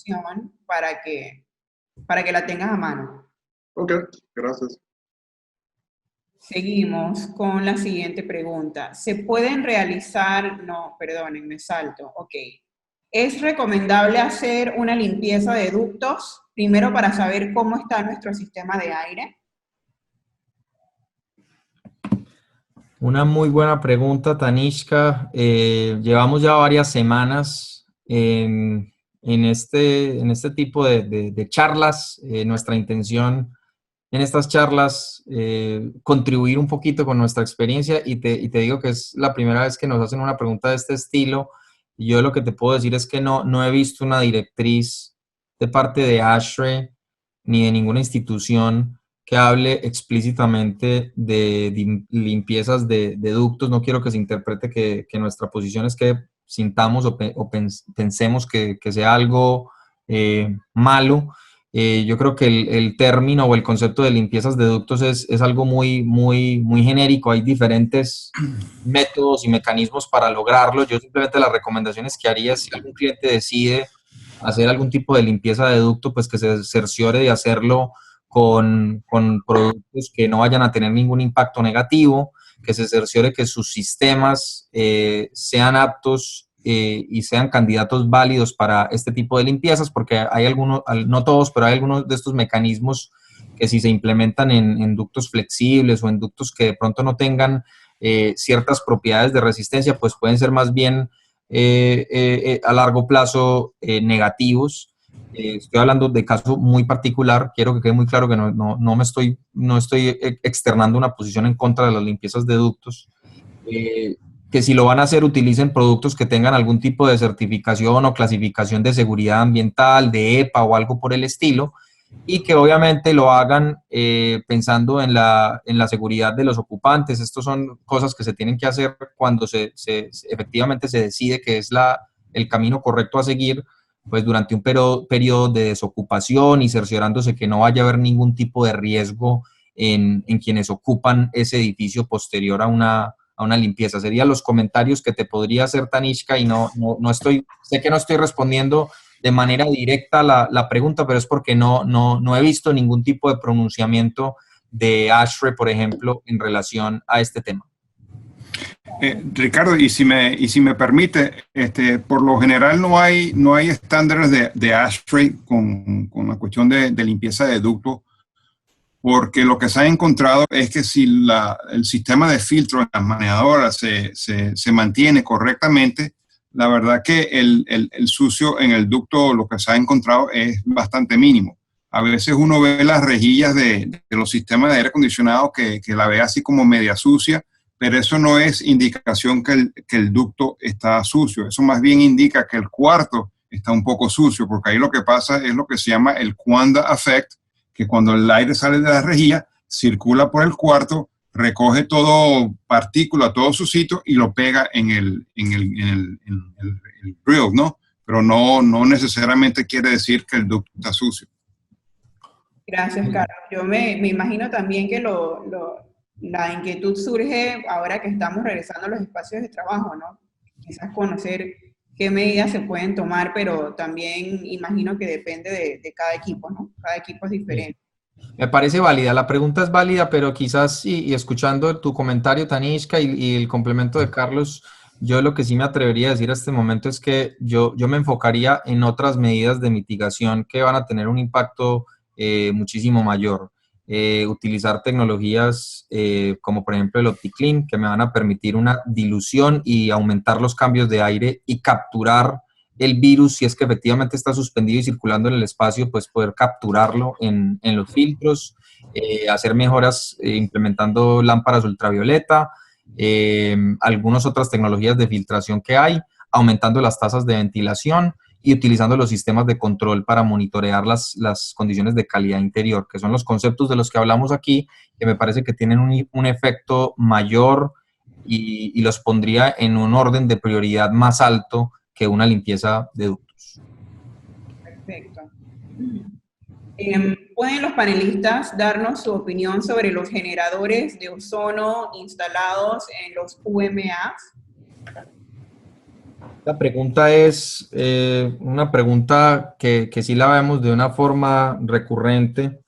información para que para que la tengas a mano. Ok, gracias. Seguimos con la siguiente pregunta. ¿Se pueden realizar, no, perdonen, me salto, ok. ¿Es recomendable hacer una limpieza de ductos, primero para saber cómo está nuestro sistema de aire? Una muy buena pregunta, Tanishka. Llevamos ya varias semanas en este tipo de charlas. Nuestra intención en estas charlas contribuir un poquito con nuestra experiencia y te digo que es la primera vez que nos hacen una pregunta de este estilo. Yo lo que te puedo decir es que no he visto una directriz de parte de ASHRAE ni de ninguna institución que hable explícitamente de limpiezas de ductos. No quiero que se interprete que nuestra posición es que sintamos o pensemos que sea algo malo. Yo creo que el término o el concepto de limpiezas de ductos es algo muy genérico. Hay diferentes métodos y mecanismos para lograrlo. Yo simplemente las recomendaciones que haría si algún cliente decide hacer algún tipo de limpieza de ducto, pues que se cerciore de hacerlo con productos que no vayan a tener ningún impacto negativo, que se cerciore que sus sistemas sean aptos y sean candidatos válidos para este tipo de limpiezas, porque hay algunos, no todos, pero hay algunos de estos mecanismos que si se implementan en ductos flexibles o en ductos que de pronto no tengan ciertas propiedades de resistencia, pues pueden ser más bien a largo plazo negativos. Estoy hablando de caso muy particular, quiero que quede muy claro que no estoy externando una posición en contra de las limpiezas de ductos. Que si lo van a hacer utilicen productos que tengan algún tipo de certificación o clasificación de seguridad ambiental, de EPA o algo por el estilo, y que obviamente lo hagan pensando en la seguridad de los ocupantes. Estas son cosas que se tienen que hacer cuando efectivamente se decide que es el camino correcto a seguir, pues durante un periodo de desocupación y cerciorándose que no vaya a haber ningún tipo de riesgo en quienes ocupan ese edificio posterior a una limpieza. Serían los comentarios que te podría hacer, Tanishka, y sé que no estoy respondiendo de manera directa la pregunta, pero es porque no he visto ningún tipo de pronunciamiento de ASHRAE, por ejemplo, en relación a este tema. Ricardo, y si me permite, por lo general no hay estándares de ASHRAE con la cuestión de limpieza de ductos, porque lo que se ha encontrado es que si el sistema de filtro en las manejadoras se mantiene correctamente, la verdad que el sucio en el ducto, lo que se ha encontrado es bastante mínimo. A veces uno ve las rejillas de los sistemas de aire acondicionado que la ve así como media sucia, pero eso no es indicación que el ducto está sucio. Eso más bien indica que el cuarto está un poco sucio, porque ahí lo que pasa es lo que se llama el Quanda Effect, que cuando el aire sale de la rejilla, circula por el cuarto, recoge todo partícula, todo sucito y lo pega en el grill, ¿no? Pero no necesariamente quiere decir que el ducto está sucio. Gracias, Carlos. Yo me imagino también que la inquietud surge ahora que estamos regresando a los espacios de trabajo, ¿no? Quizás conocer qué medidas se pueden tomar, pero también imagino que depende de cada equipo, ¿no? Cada equipo es diferente. Me parece válida, la pregunta es válida, pero quizás y escuchando tu comentario, Tanishka, y el complemento de Carlos, yo lo que sí me atrevería a decir a este momento es que yo me enfocaría en otras medidas de mitigación que van a tener un impacto muchísimo mayor. Utilizar tecnologías como por ejemplo el OptiClean, que me van a permitir una dilución y aumentar los cambios de aire y capturar el virus, si es que efectivamente está suspendido y circulando en el espacio, pues poder capturarlo en los filtros, hacer mejoras implementando lámparas ultravioleta, algunas otras tecnologías de filtración que hay, aumentando las tasas de ventilación y utilizando los sistemas de control para monitorear las condiciones de calidad interior, que son los conceptos de los que hablamos aquí, que me parece que tienen un efecto mayor y los pondría en un orden de prioridad más alto que una limpieza de ductos. Perfecto. ¿Pueden los panelistas darnos su opinión sobre los generadores de ozono instalados en los UMAs? La pregunta es una pregunta que sí la vemos de una forma recurrente.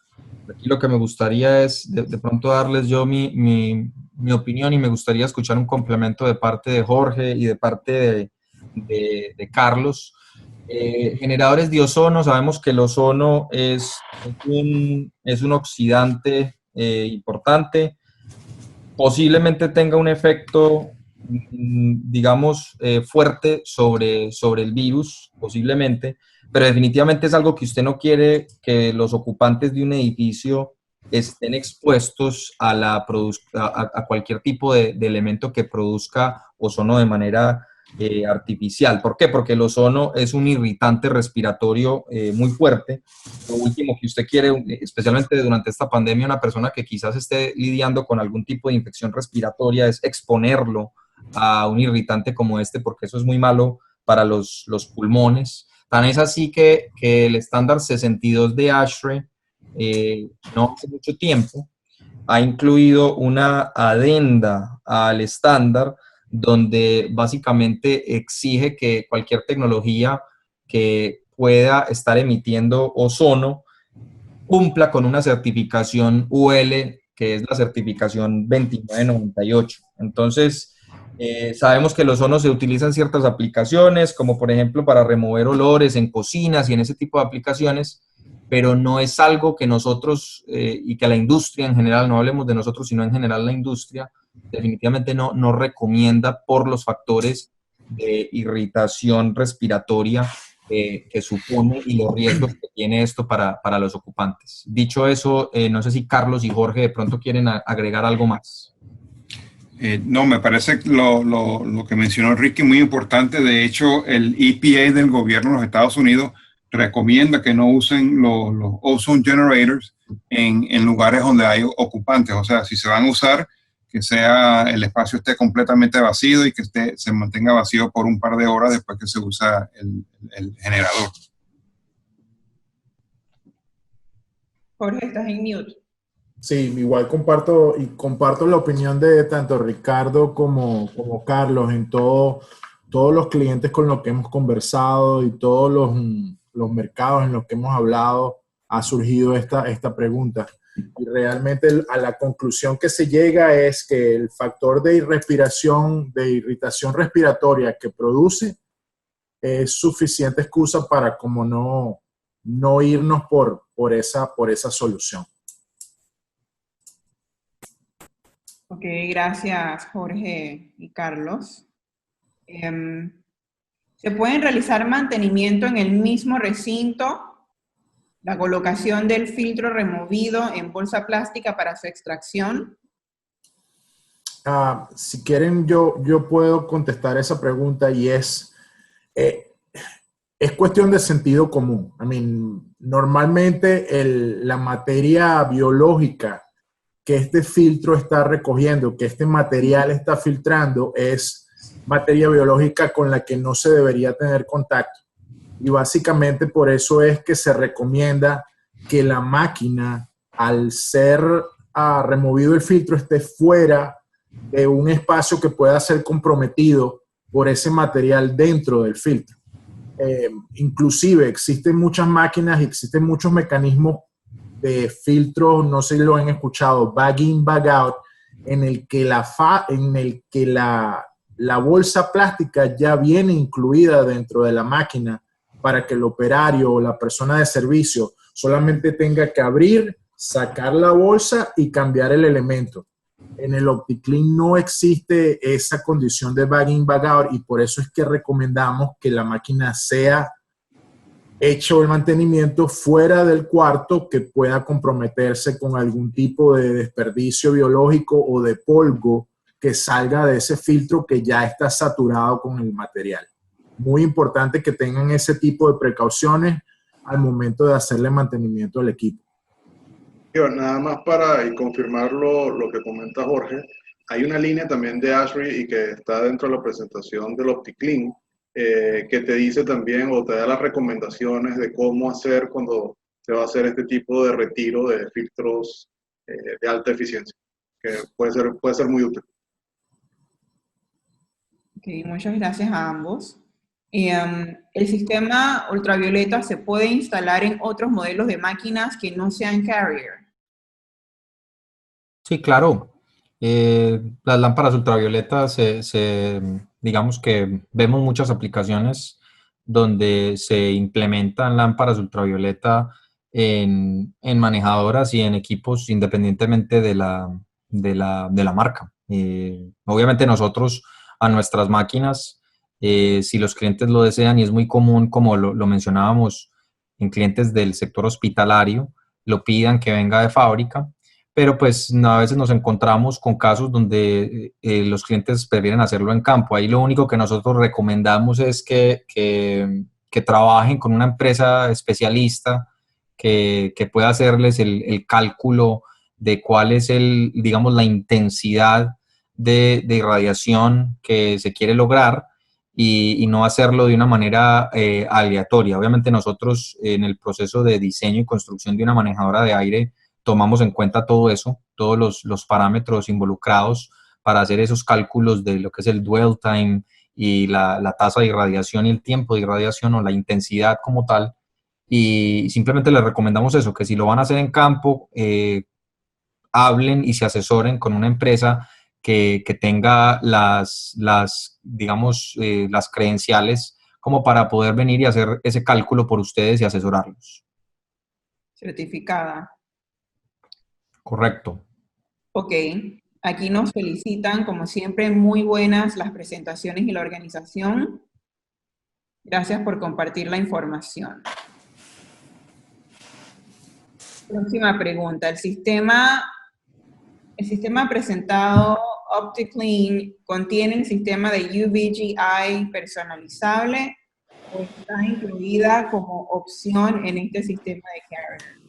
Aquí lo que me gustaría es de pronto darles yo mi opinión, y me gustaría escuchar un complemento de parte de Jorge y de parte de Carlos. Generadores de ozono, sabemos que el ozono es un oxidante importante. Posiblemente tenga un efecto, digamos, fuerte sobre el virus, posiblemente, pero definitivamente es algo que usted no quiere que los ocupantes de un edificio estén expuestos a cualquier tipo de elemento que produzca ozono de manera artificial. ¿Por qué? Porque el ozono es un irritante respiratorio muy fuerte. Lo último que usted quiere, especialmente durante esta pandemia, una persona que quizás esté lidiando con algún tipo de infección respiratoria, es exponerlo a un irritante como este, porque eso es muy malo para los pulmones. Tan es así que el estándar 62 de ASHRAE, no hace mucho tiempo, ha incluido una adenda al estándar donde básicamente exige que cualquier tecnología que pueda estar emitiendo ozono cumpla con una certificación UL, que es la certificación 2998. Entonces, sabemos que el ozono se utiliza en ciertas aplicaciones, como por ejemplo para remover olores en cocinas y en ese tipo de aplicaciones, pero no es algo que nosotros y que la industria en general, no hablemos de nosotros, sino en general la industria, definitivamente no recomienda por los factores de irritación respiratoria que supone y los riesgos que tiene esto para los ocupantes. Dicho eso, no sé si Carlos y Jorge de pronto quieren agregar algo más. No, me parece lo que mencionó Ricky muy importante. De hecho, el EPA del gobierno de los Estados Unidos recomienda que no usen los ozone generators en lugares donde hay ocupantes. O sea, si se van a usar, que sea el espacio esté completamente vacío y que se mantenga vacío por un par de horas después que se usa el generador. Jorge, estás en mute. Sí, igual comparto la opinión de tanto Ricardo como Carlos en todos los clientes con los que hemos conversado y todos los mercados en los que hemos hablado ha surgido esta pregunta. Y realmente a la conclusión que se llega es que el factor de irritación respiratoria que produce es suficiente excusa para como no irnos por esa solución. Ok, gracias Jorge y Carlos. ¿Se pueden realizar mantenimiento en el mismo recinto? La colocación del filtro removido en bolsa plástica para su extracción. Si quieren, yo puedo contestar esa pregunta y es cuestión de sentido común. Normalmente la materia biológica que este filtro está recogiendo, que este material está filtrando, es materia biológica con la que no se debería tener contacto. Y básicamente por eso es que se recomienda que la máquina, al ser removido el filtro, esté fuera de un espacio que pueda ser comprometido por ese material dentro del filtro. Inclusive existen muchas máquinas y existen muchos mecanismos de filtros, no sé si lo han escuchado, bag in, bag out, en el que la bolsa plástica ya viene incluida dentro de la máquina para que el operario o la persona de servicio solamente tenga que abrir, sacar la bolsa y cambiar el elemento. En el OptiClean no existe esa condición de bag in, bag out, y por eso es que recomendamos que la máquina sea hecho el mantenimiento fuera del cuarto, que pueda comprometerse con algún tipo de desperdicio biológico o de polvo que salga de ese filtro que ya está saturado con el material. Muy importante que tengan ese tipo de precauciones al momento de hacerle mantenimiento al equipo. Nada más para confirmar lo que comenta Jorge, hay una línea también de ASHRAE y que está dentro de la presentación del OptiClean, que te dice también o te da las recomendaciones de cómo hacer cuando se va a hacer este tipo de retiro de filtros de alta eficiencia, que puede ser muy útil. Ok, muchas gracias a ambos. El sistema ultravioleta se puede instalar en otros modelos de máquinas que no sean Carrier. Sí, claro. Las lámparas ultravioletas, digamos que vemos muchas aplicaciones donde se implementan lámparas ultravioleta en manejadoras y en equipos independientemente de la marca. Obviamente nosotros a nuestras máquinas, si los clientes lo desean, y es muy común, como lo mencionábamos, en clientes del sector hospitalario, lo pidan que venga de fábrica, pero pues a veces nos encontramos con casos donde los clientes prefieren hacerlo en campo. Ahí lo único que nosotros recomendamos es que trabajen con una empresa especialista que pueda hacerles el cálculo de cuál es digamos, la intensidad de irradiación que se quiere lograr y no hacerlo de una manera aleatoria. Obviamente nosotros en el proceso de diseño y construcción de una manejadora de aire tomamos en cuenta todo eso, todos los parámetros involucrados para hacer esos cálculos de lo que es el dwell time y la tasa de irradiación y el tiempo de irradiación o la intensidad como tal. Y simplemente les recomendamos eso, que si lo van a hacer en campo, hablen y se asesoren con una empresa que tenga digamos, las credenciales como para poder venir y hacer ese cálculo por ustedes y asesorarlos. Certificada. Correcto. Ok, aquí nos felicitan, como siempre, muy buenas las presentaciones y la organización. Gracias por compartir la información. Próxima pregunta. ¿El sistema presentado OptiClean contiene el sistema de UVGI personalizable o está incluida como opción en este sistema de Carrier?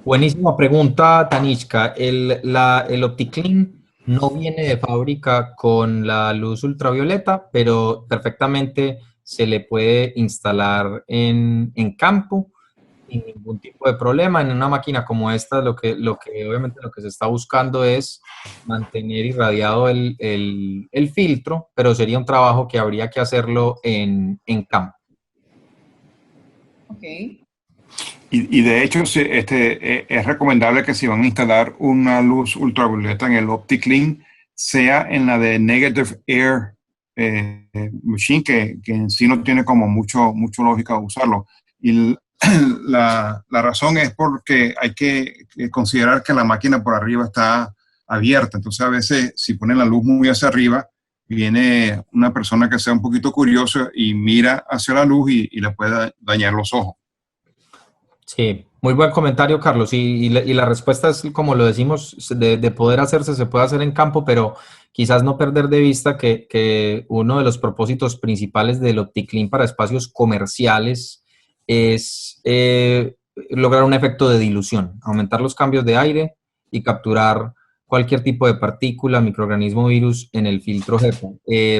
Buenísima pregunta, Tanishka. El OptiClean no viene de fábrica con la luz ultravioleta, pero perfectamente se le puede instalar en campo sin ningún tipo de problema. En una máquina como esta, obviamente lo que se está buscando es mantener irradiado el filtro, pero sería un trabajo que habría que hacerlo en campo. Ok. Y de hecho, es recomendable que si van a instalar una luz ultravioleta en el OptiClean, sea en la de Negative Air Machine, que en sí no tiene como mucho lógica usarlo. Y la razón es porque hay que considerar que la máquina por arriba está abierta. Entonces, a veces, si ponen la luz muy hacia arriba, viene una persona que sea un poquito curiosa y mira hacia la luz y le puede dañar los ojos. Sí, muy buen comentario, Carlos. Y la respuesta es, como lo decimos, de poder hacerse, se puede hacer en campo, pero quizás no perder de vista que uno de los propósitos principales del OptiClean para espacios comerciales es lograr un efecto de dilución, aumentar los cambios de aire y capturar cualquier tipo de partícula, microorganismo o virus en el filtro HEPA.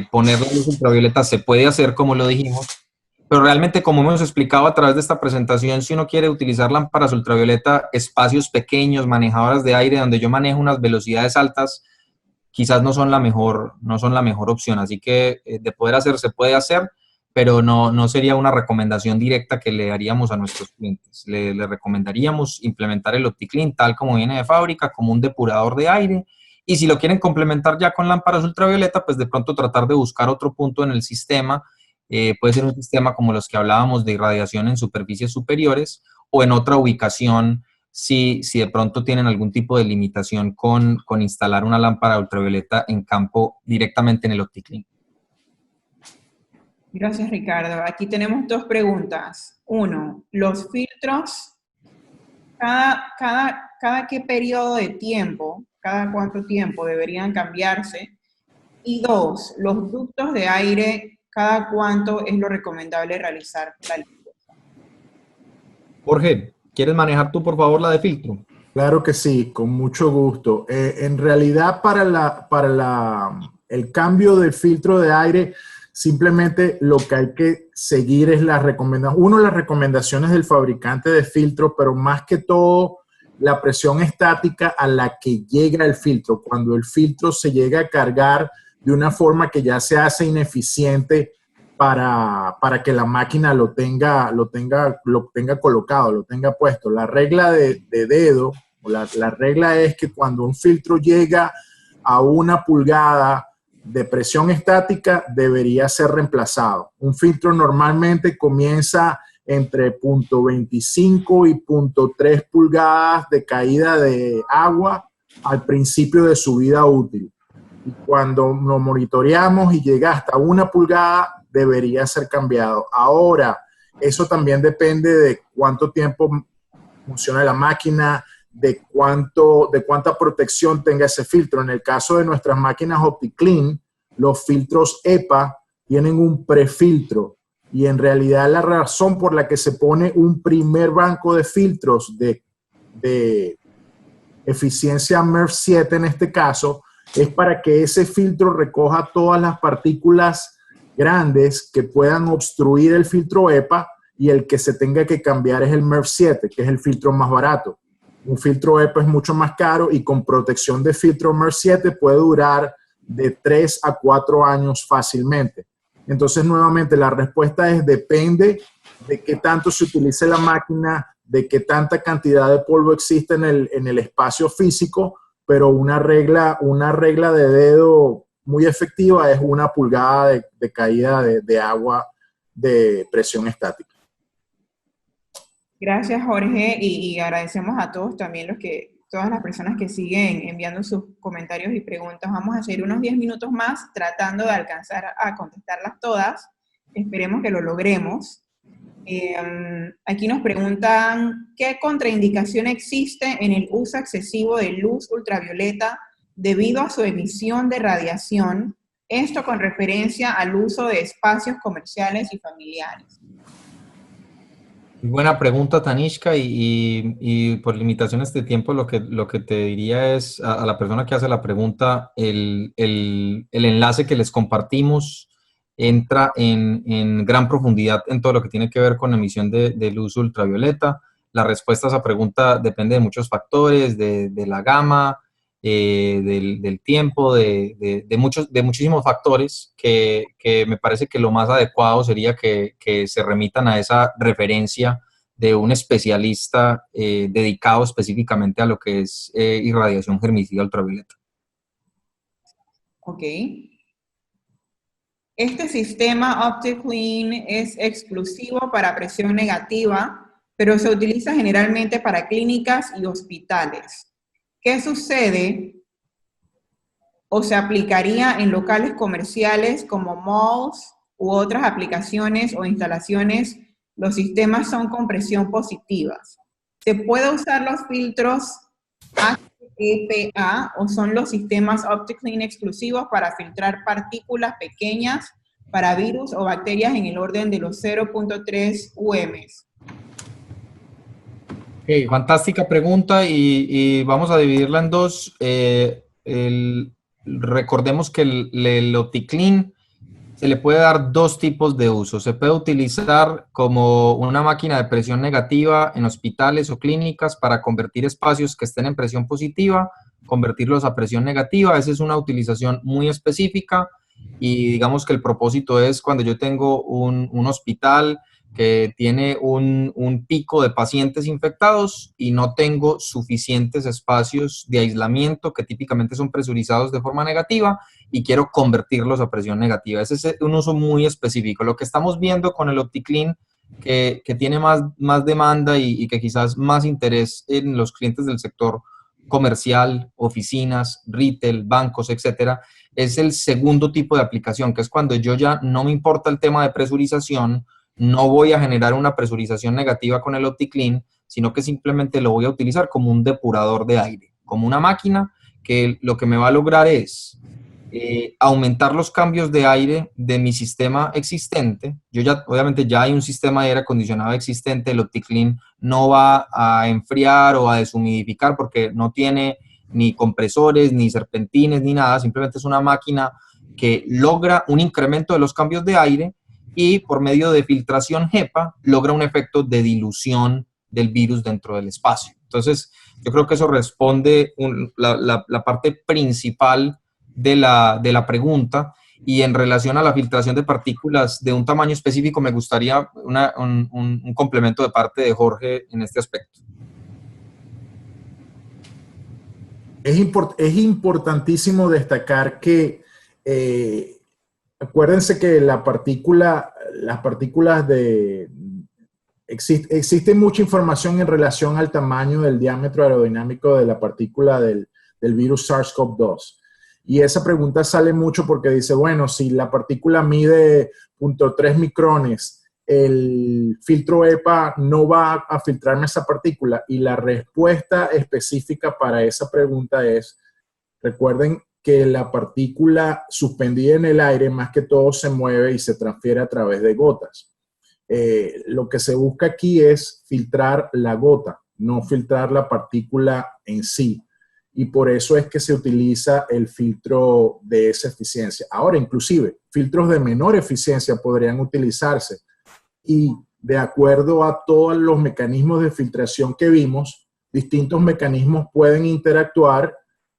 Poner la luz ultravioleta se puede hacer, como lo dijimos, pero realmente, como hemos explicado a través de esta presentación, si uno quiere utilizar lámparas ultravioleta, espacios pequeños, manejadoras de aire, donde yo manejo unas velocidades altas, quizás no son la mejor opción. Así que de poder hacer, se puede hacer, pero no sería una recomendación directa que le daríamos a nuestros clientes. Le recomendaríamos implementar el OptiClean tal como viene de fábrica, como un depurador de aire. Y si lo quieren complementar ya con lámparas ultravioleta, pues de pronto tratar de buscar otro punto en el sistema. Puede ser un sistema como los que hablábamos de irradiación en superficies superiores o en otra ubicación si de pronto tienen algún tipo de limitación con instalar una lámpara ultravioleta en campo directamente en el OptiClean. Gracias, Ricardo. Aquí tenemos dos preguntas. Uno, los filtros, cada qué periodo de tiempo, cada cuánto tiempo deberían cambiarse. Y dos, los ductos de aire, ¿cada cuánto es lo recomendable realizar la limpieza? Jorge, ¿quieres manejar tú, por favor, la de filtro? Claro que sí, con mucho gusto. En realidad, para el cambio del filtro de aire, simplemente lo que hay que seguir es las recomendaciones del fabricante de filtro, pero más que todo, la presión estática a la que llega el filtro. Cuando el filtro se llega a cargar de una forma que ya se hace ineficiente para que la máquina lo tenga colocado, lo tenga puesto. La regla de dedo, la regla es que cuando un filtro llega a 1 pulgada de presión estática, debería ser reemplazado. Un filtro normalmente comienza entre 0.25 y 0.3 pulgadas de caída de agua al principio de su vida útil. Y cuando lo monitoreamos y llega hasta 1 pulgada, debería ser cambiado. Ahora, eso también depende de cuánto tiempo funciona la máquina, de cuánta protección tenga ese filtro. En el caso de nuestras máquinas OptiClean, los filtros EPA tienen un prefiltro, y en realidad la razón por la que se pone un primer banco de filtros de eficiencia MERV 7 en este caso, es para que ese filtro recoja todas las partículas grandes que puedan obstruir el filtro EPA, y el que se tenga que cambiar es el MERV 7, que es el filtro más barato. Un filtro EPA es mucho más caro, y con protección de filtro MERV 7 puede durar de 3 a 4 años fácilmente. Entonces, nuevamente, la respuesta es depende de qué tanto se utilice la máquina, de qué tanta cantidad de polvo existe en el espacio físico, pero una regla de dedo muy efectiva es 1 pulgada de caída de agua de presión estática. Gracias, Jorge, y agradecemos a todos también todas las personas que siguen enviando sus comentarios y preguntas. Vamos a hacer unos 10 minutos más tratando de alcanzar a contestarlas todas. Esperemos que lo logremos. Aquí nos preguntan, ¿qué contraindicación existe en el uso excesivo de luz ultravioleta debido a su emisión de radiación? Esto con referencia al uso de espacios comerciales y familiares. Buena pregunta, Tanishka, y por limitaciones de tiempo lo que te diría es a la persona que hace la pregunta, el enlace que les compartimos entra en gran profundidad en todo lo que tiene que ver con emisión de luz ultravioleta. La respuesta a esa pregunta depende de muchos factores, de la gama, del tiempo, de muchísimos factores que me parece que lo más adecuado sería que se remitan a esa referencia de un especialista dedicado específicamente a lo que es irradiación germicida ultravioleta. Ok. Este sistema OptiClean es exclusivo para presión negativa, pero se utiliza generalmente para clínicas y hospitales. ¿Qué sucede o se aplicaría en locales comerciales como malls u otras aplicaciones o instalaciones? Los sistemas son con presión positivas. ¿Se puede usar los filtros HEPA o son los sistemas OptiClean exclusivos para filtrar partículas pequeñas para virus o bacterias en el orden de los 0.3 UMs? Okay, fantástica pregunta y vamos a dividirla en dos. Recordemos que el OptiClean se le puede dar 2 tipos de uso. Se puede utilizar como una máquina de presión negativa en hospitales o clínicas para convertir espacios que estén en presión positiva, convertirlos a presión negativa. Esa es una utilización muy específica y digamos que el propósito es cuando yo tengo un hospital que tiene un pico de pacientes infectados y no tengo suficientes espacios de aislamiento que típicamente son presurizados de forma negativa y quiero convertirlos a presión negativa. Ese es un uso muy específico. Lo que estamos viendo con el OptiClean, que tiene más demanda y que quizás más interés en los clientes del sector comercial, oficinas, retail, bancos, etcétera, es el segundo tipo de aplicación, que es cuando yo ya no me importa el tema de presurización, no voy a generar una presurización negativa con el OptiClean, sino que simplemente lo voy a utilizar como un depurador de aire, como una máquina que lo que me va a lograr es aumentar los cambios de aire de mi sistema existente. Obviamente ya hay un sistema de aire acondicionado existente, el OptiClean no va a enfriar o a deshumidificar porque no tiene ni compresores, ni serpentines, ni nada, simplemente es una máquina que logra un incremento de los cambios de aire y por medio de filtración HEPA logra un efecto de dilución del virus dentro del espacio. Entonces, yo creo que eso responde la parte principal de la pregunta Y en relación a la filtración de partículas de un tamaño específico, me gustaría un complemento de parte de Jorge en este aspecto. Es importantísimo destacar que acuérdense que las partículas existe mucha información en relación al tamaño del diámetro aerodinámico de la partícula del virus SARS-CoV-2. Y esa pregunta sale mucho porque dice, bueno, si la partícula mide 0.3 micrones, el filtro EPA no va a filtrarme esa partícula. Y la respuesta específica para esa pregunta es, recuerden que la partícula suspendida en el aire más que todo se mueve y se transfiere a través de gotas. Lo que se busca aquí es filtrar la gota, no filtrar la partícula en sí. Y por eso es que se utiliza el filtro de esa eficiencia. Ahora, inclusive, filtros de menor eficiencia podrían utilizarse. Y de acuerdo a todos los mecanismos de filtración que vimos, distintos mecanismos pueden interactuar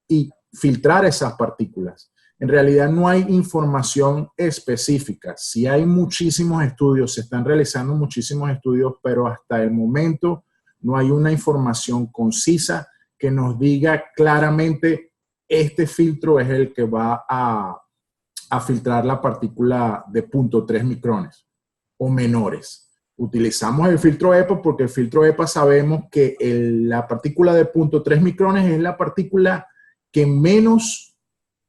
y filtrar esas partículas. En realidad no hay información específica. Sí hay muchísimos estudios, se están realizando muchísimos estudios, pero hasta el momento no hay una información concisa que nos diga claramente este filtro es el que va a filtrar la partícula de 0.3 micrones o menores. Utilizamos el filtro EPA porque el filtro EPA sabemos que la partícula de 0.3 micrones es la partícula que menos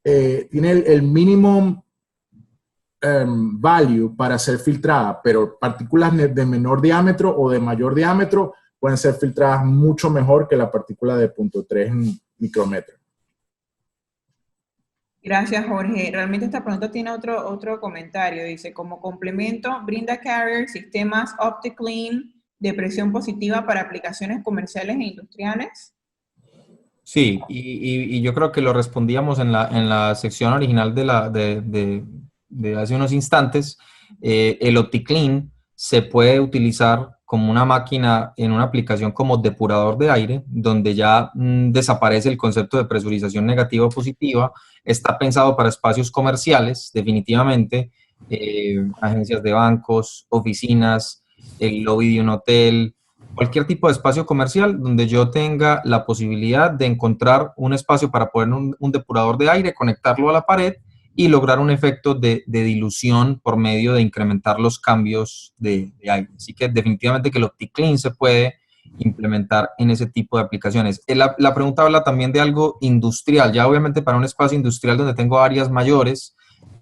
tiene el minimum value para ser filtrada, pero partículas de menor diámetro o de mayor diámetro pueden ser filtradas mucho mejor que la partícula de 0.3 micrómetros. Gracias, Jorge. Realmente esta pregunta tiene otro comentario. Dice, como complemento, ¿brinda Carrier sistemas OptiClean de presión positiva para aplicaciones comerciales e industriales? Sí, y yo creo que lo respondíamos en la sección original de hace unos instantes. El OptiClean se puede utilizar como una máquina en una aplicación como depurador de aire, donde ya desaparece el concepto de presurización negativa o positiva. Está pensado para espacios comerciales, definitivamente, agencias de bancos, oficinas, el lobby de un hotel, cualquier tipo de espacio comercial donde yo tenga la posibilidad de encontrar un espacio para poner un depurador de aire, conectarlo a la pared y lograr un efecto de dilución por medio de incrementar los cambios de aire. Así que definitivamente que el OptiClean se puede implementar en ese tipo de aplicaciones. La pregunta habla también de algo industrial. Ya obviamente para un espacio industrial donde tengo áreas mayores,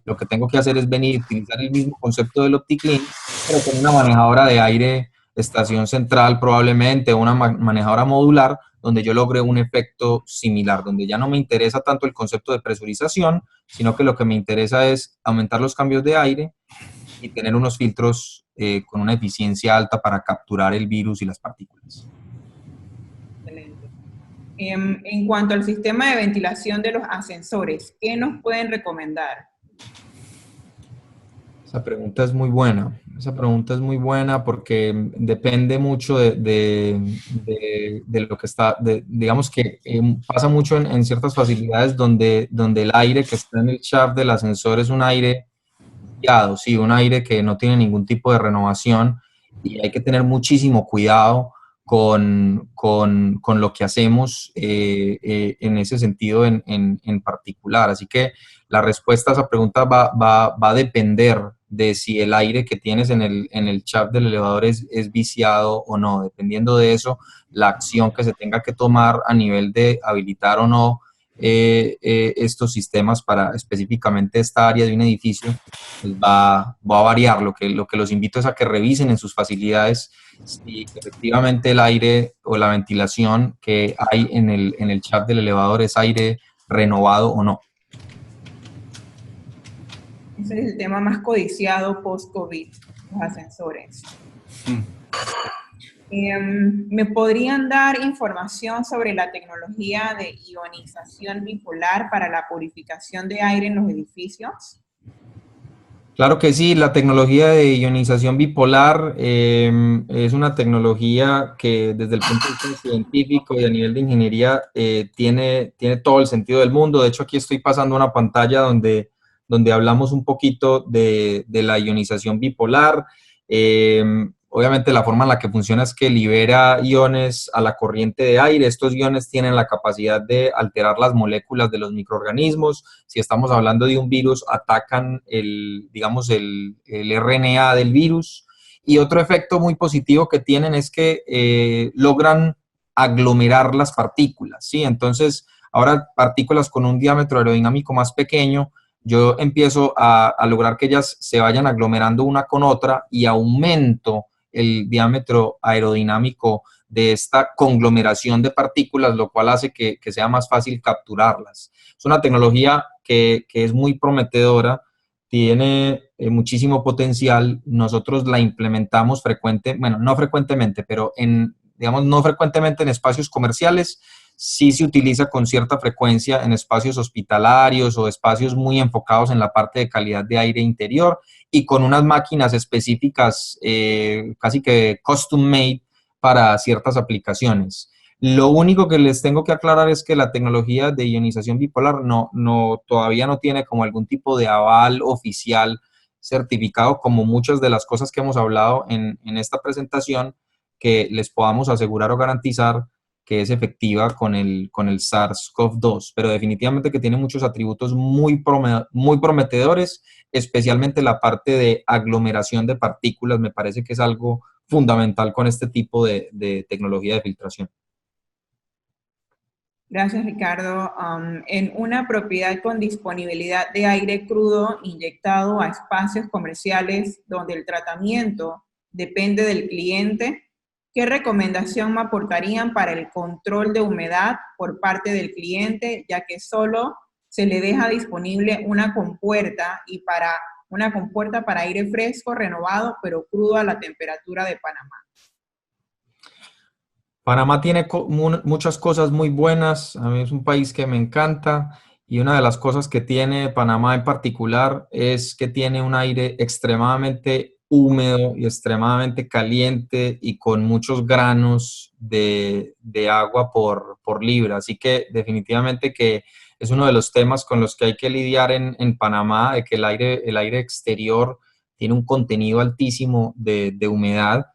lo que tengo que hacer es venir y utilizar el mismo concepto del OptiClean, pero con una manejadora de aire, estación central probablemente, una manejadora modular, donde yo logre un efecto similar, donde ya no me interesa tanto el concepto de presurización, sino que lo que me interesa es aumentar los cambios de aire y tener unos filtros con una eficiencia alta para capturar el virus y las partículas. Excelente. En cuanto al sistema de ventilación de los ascensores, ¿qué nos pueden recomendar? Esa pregunta es muy buena. Esa pregunta es muy buena porque depende mucho de lo que está, digamos que pasa mucho en ciertas facilidades donde el aire que está en el shaft del ascensor es un aire viciado, sí, un aire que no tiene ningún tipo de renovación y hay que tener muchísimo cuidado con lo que hacemos en ese sentido en particular. Así que la respuesta a esa pregunta va a depender de si el aire que tienes en el shaft del elevador es viciado o no. Dependiendo de eso, la acción que se tenga que tomar a nivel de habilitar o no estos sistemas para específicamente esta área de un edificio, pues va a variar. Lo que los invito es a que revisen en sus facilidades si efectivamente el aire o la ventilación que hay en el shaft del elevador es aire renovado o no. Ese es el tema más codiciado post-COVID, los ascensores. ¿Me podrían dar información sobre la tecnología de ionización bipolar para la purificación de aire en los edificios? Claro que sí, la tecnología de ionización bipolar es una tecnología que desde el punto de vista científico y a nivel de ingeniería tiene todo el sentido del mundo. De hecho, aquí estoy pasando una pantalla donde donde hablamos un poquito de la ionización bipolar. Obviamente la forma en la que funciona es que libera iones a la corriente de aire. Estos iones tienen la capacidad de alterar las moléculas de los microorganismos. Si estamos hablando de un virus, atacan digamos, el RNA del virus. Y otro efecto muy positivo que tienen es que logran aglomerar las partículas, ¿sí? Entonces, ahora partículas con un diámetro aerodinámico más pequeño, yo empiezo a lograr que ellas se vayan aglomerando una con otra y aumento el diámetro aerodinámico de esta conglomeración de partículas, lo cual hace que sea más fácil capturarlas. Es una tecnología que es muy prometedora, tiene muchísimo potencial. Nosotros la implementamos no frecuentemente, pero digamos, no frecuentemente en espacios comerciales. Sí se utiliza con cierta frecuencia en espacios hospitalarios o espacios muy enfocados en la parte de calidad de aire interior y con unas máquinas específicas, casi que custom made para ciertas aplicaciones. Lo único que les tengo que aclarar es que la tecnología de ionización bipolar todavía no tiene como algún tipo de aval oficial certificado, como muchas de las cosas que hemos hablado en esta presentación, que les podamos asegurar o garantizar que es efectiva con el SARS-CoV-2, pero definitivamente que tiene muchos atributos muy prometedores, especialmente la parte de aglomeración de partículas. Me parece que es algo fundamental con este tipo de tecnología de filtración. Gracias, Ricardo. En una propiedad con disponibilidad de aire crudo inyectado a espacios comerciales donde el tratamiento depende del cliente, ¿qué recomendación me aportarían para el control de humedad por parte del cliente, ya que solo se le deja disponible una compuerta para aire fresco, renovado, pero crudo a la temperatura de Panamá? Panamá tiene muchas cosas muy buenas. A mí es un país que me encanta, y una de las cosas que tiene Panamá en particular es que tiene un aire extremadamente húmedo y extremadamente caliente y con muchos granos de agua por libra. Así que definitivamente que es uno de los temas con los que hay que lidiar en Panamá, de que el aire exterior tiene un contenido altísimo de humedad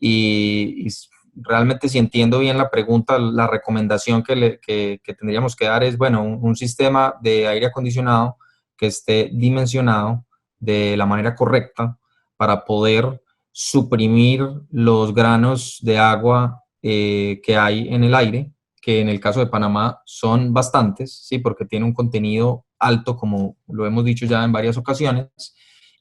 y realmente, si entiendo bien la pregunta, la recomendación que tendríamos que dar es, bueno, un sistema de aire acondicionado que esté dimensionado de la manera correcta para poder suprimir los granos de agua que hay en el aire, que en el caso de Panamá son bastantes, ¿sí? Porque tiene un contenido alto, como lo hemos dicho ya en varias ocasiones,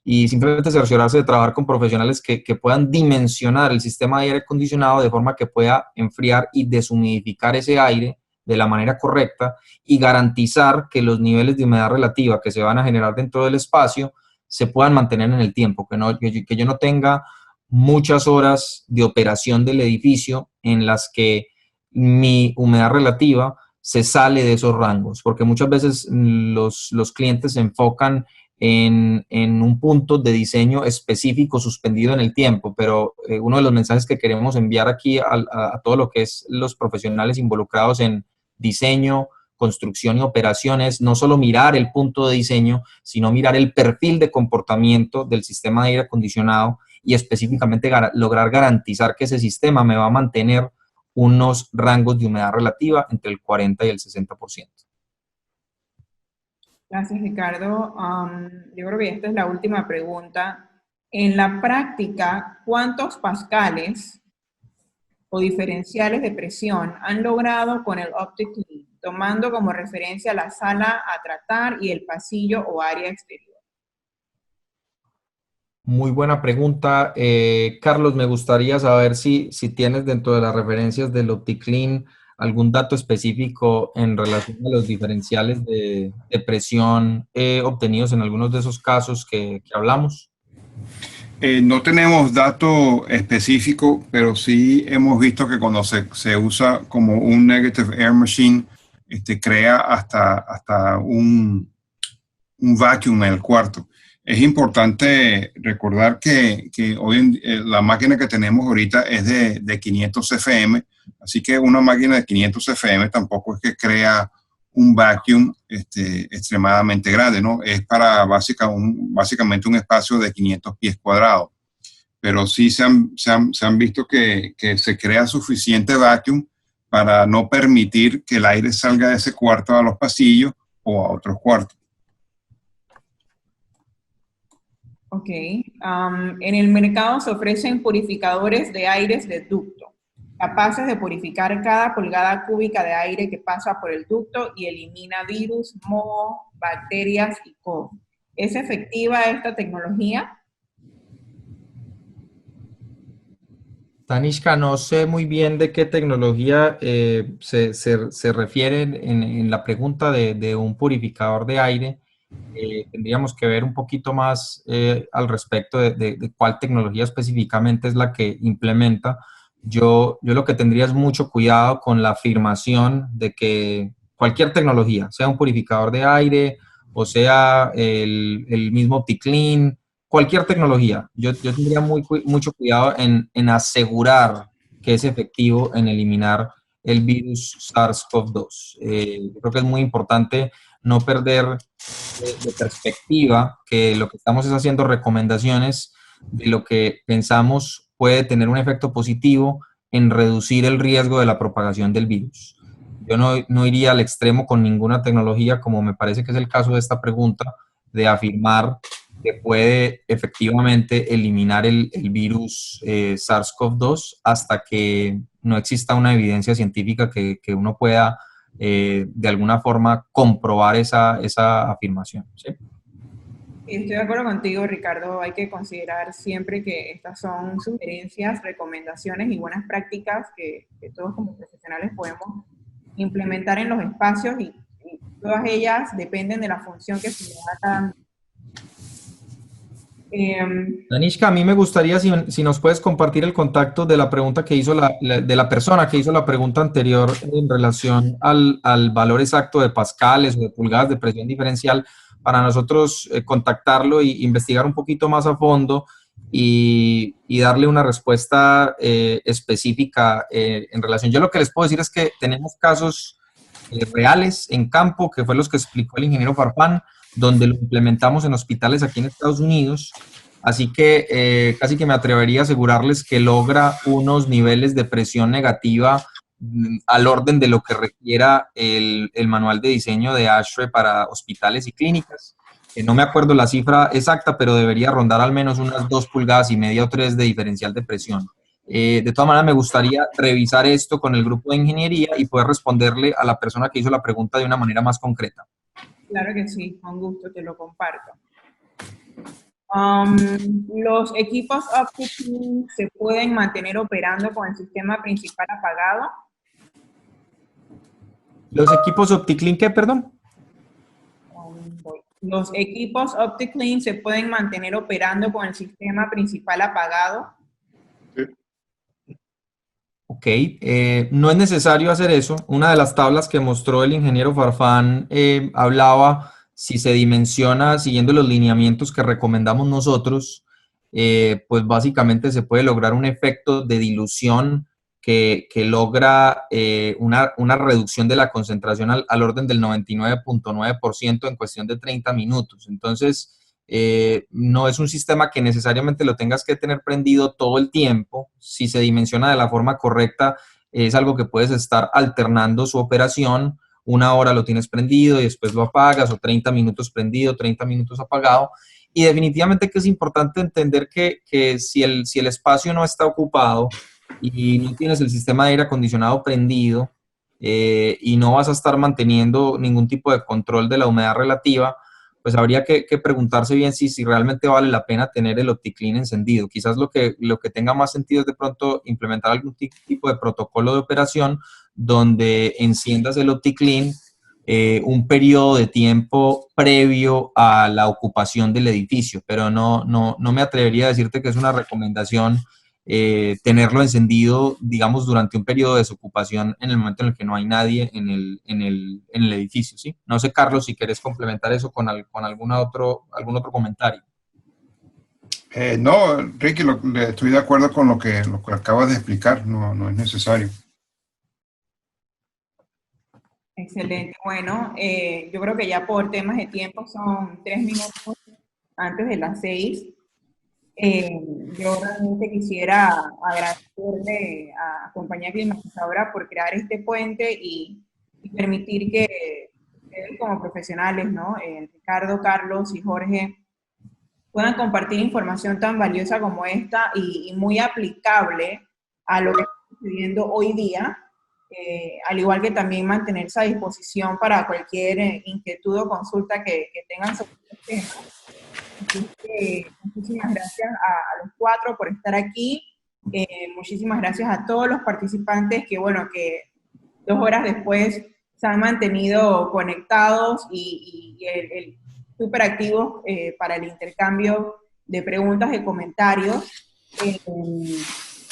y simplemente cerciorarse de trabajar con profesionales que puedan dimensionar el sistema de aire acondicionado de forma que pueda enfriar y deshumidificar ese aire de la manera correcta y garantizar que los niveles de humedad relativa que se van a generar dentro del espacio se puedan mantener en el tiempo, que yo no tenga muchas horas de operación del edificio en las que mi humedad relativa se sale de esos rangos, porque muchas veces los clientes se enfocan en un punto de diseño específico suspendido en el tiempo, pero uno de los mensajes que queremos enviar aquí a todo lo que es los profesionales involucrados en diseño, construcción y operaciones, no solo mirar el punto de diseño, sino mirar el perfil de comportamiento del sistema de aire acondicionado y específicamente lograr garantizar que ese sistema me va a mantener unos rangos de humedad relativa entre el 40 y el 60%. Gracias, Ricardo. Yo creo que esta es la última pregunta. En la práctica, ¿cuántos pascales o diferenciales de presión han logrado con el OptiClean, tomando como referencia la sala a tratar y el pasillo o área exterior? Muy buena pregunta. Carlos, me gustaría saber si tienes dentro de las referencias del OptiClean algún dato específico en relación a los diferenciales de presión obtenidos en algunos de esos casos que hablamos. No tenemos dato específico, pero sí hemos visto que cuando se usa como un negative air machine, crea hasta un vacuum en el cuarto. Es importante recordar que hoy la máquina que tenemos ahorita es de 500 CFM, así que una máquina de 500 CFM tampoco es que crea un vacuum extremadamente grande, ¿no? Es para básicamente un espacio de 500 pies cuadrados. Pero sí se han visto que se crea suficiente vacuum para no permitir que el aire salga de ese cuarto a los pasillos o a otros cuartos. Ok. En el mercado se ofrecen purificadores de aires de ducto, capaces de purificar cada pulgada cúbica de aire que pasa por el ducto y elimina virus, moho, bacterias y COVID. ¿Es efectiva esta tecnología? Tanishka, no sé muy bien de qué tecnología se refiere en la pregunta de un purificador de aire. Tendríamos que ver un poquito más al respecto de cuál tecnología específicamente es la que implementa. Yo lo que tendría es mucho cuidado con la afirmación de que cualquier tecnología, sea un purificador de aire o sea el mismo OptiClean, cualquier tecnología, yo tendría mucho cuidado en asegurar que es efectivo en eliminar el virus SARS-CoV-2. Yo creo que es muy importante no perder de perspectiva que lo que estamos es haciendo recomendaciones de lo que pensamos puede tener un efecto positivo en reducir el riesgo de la propagación del virus. Yo no iría al extremo con ninguna tecnología, como me parece que es el caso de esta pregunta, de afirmar que puede efectivamente eliminar el virus SARS-CoV-2 hasta que no exista una evidencia científica que uno pueda de alguna forma comprobar esa afirmación. ¿Sí? Estoy de acuerdo contigo, Ricardo. Hay que considerar siempre que estas son sugerencias, recomendaciones y buenas prácticas que todos como profesionales podemos implementar en los espacios y todas ellas dependen de la función que se le da a cada. Danishka, a mí me gustaría si nos puedes compartir el contacto de la pregunta que hizo de la persona que hizo la pregunta anterior en relación al valor exacto de pascales o de pulgadas de presión diferencial para nosotros contactarlo e investigar un poquito más a fondo y darle una respuesta específica en relación. Yo lo que les puedo decir es que tenemos casos reales en campo, que fue los que explicó el ingeniero Farfán, donde lo implementamos en hospitales aquí en Estados Unidos. Así que casi que me atrevería a asegurarles que logra unos niveles de presión negativa al orden de lo que requiera el manual de diseño de ASHRAE para hospitales y clínicas. No me acuerdo la cifra exacta, pero debería rondar al menos unas 2,5 pulgadas o 3 de diferencial de presión. De todas maneras, me gustaría revisar esto con el grupo de ingeniería y poder responderle a la persona que hizo la pregunta de una manera más concreta. Claro que sí, con gusto te lo comparto. ¿Los equipos OptiClean se pueden mantener operando con el sistema principal apagado? ¿Los equipos OptiClean qué, perdón? ¿Los equipos OptiClean se pueden mantener operando con el sistema principal apagado? Sí. Ok, no es necesario hacer eso. Una de las tablas que mostró el ingeniero Farfán hablaba, si se dimensiona siguiendo los lineamientos que recomendamos nosotros, pues básicamente se puede lograr un efecto de dilución que logra una reducción de la concentración al orden del 99.9% en cuestión de 30 minutos. Entonces, no es un sistema que necesariamente lo tengas que tener prendido todo el tiempo. Si se dimensiona de la forma correcta, es algo que puedes estar alternando su operación. 1 hora lo tienes prendido y después lo apagas, o 30 minutos prendido, 30 minutos apagado. Y definitivamente que es importante entender que si el espacio no está ocupado y no tienes el sistema de aire acondicionado prendido y no vas a estar manteniendo ningún tipo de control de la humedad relativa, pues habría que preguntarse bien si realmente vale la pena tener el OptiClean encendido. Quizás lo que tenga más sentido es de pronto implementar algún tipo de protocolo de operación donde enciendas el OptiClean un periodo de tiempo previo a la ocupación del edificio, pero no me atrevería a decirte que es una recomendación tenerlo encendido, digamos, durante un periodo de desocupación en el momento en el que no hay nadie en el edificio, ¿sí? No sé, Carlos, si quieres complementar eso con algún otro comentario. No, Ricky, estoy de acuerdo con lo que acabas de explicar, no es necesario. Excelente. Bueno, yo creo que ya por temas de tiempo son 3 minutos antes de las 6. Yo realmente quisiera agradecerle a Compañía Climatizadora por crear este puente y permitir que ustedes como profesionales, ¿no? Ricardo, Carlos y Jorge puedan compartir información tan valiosa como esta y muy aplicable a lo que está sucediendo hoy día, al igual que también mantenerse a disposición para cualquier inquietud o consulta que tengan sobre este tema. Así que muchísimas gracias a los 4 por estar aquí. Muchísimas gracias a todos los participantes que, bueno, que 2 horas después se han mantenido conectados y súper activos para el intercambio de preguntas y comentarios. Y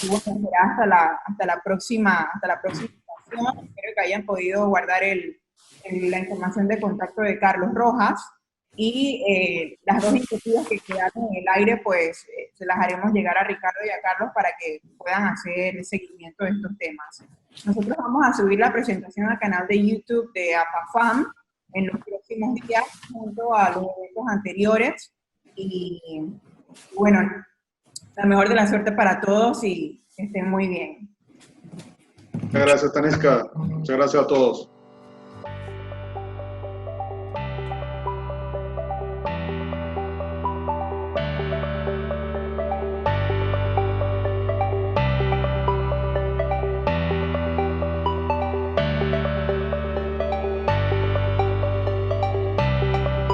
bueno, será hasta la próxima ocasión. Espero que hayan podido guardar la información de contacto de Carlos Rojas. Y las 2 iniciativas que quedaron en el aire, pues se las haremos llegar a Ricardo y a Carlos para que puedan hacer el seguimiento de estos temas. Nosotros vamos a subir la presentación al canal de YouTube de APAFAM en los próximos días, junto a los eventos anteriores. Y bueno, la mejor de la suerte para todos y que estén muy bien. Muchas gracias, Tanisca. Muchas gracias a todos.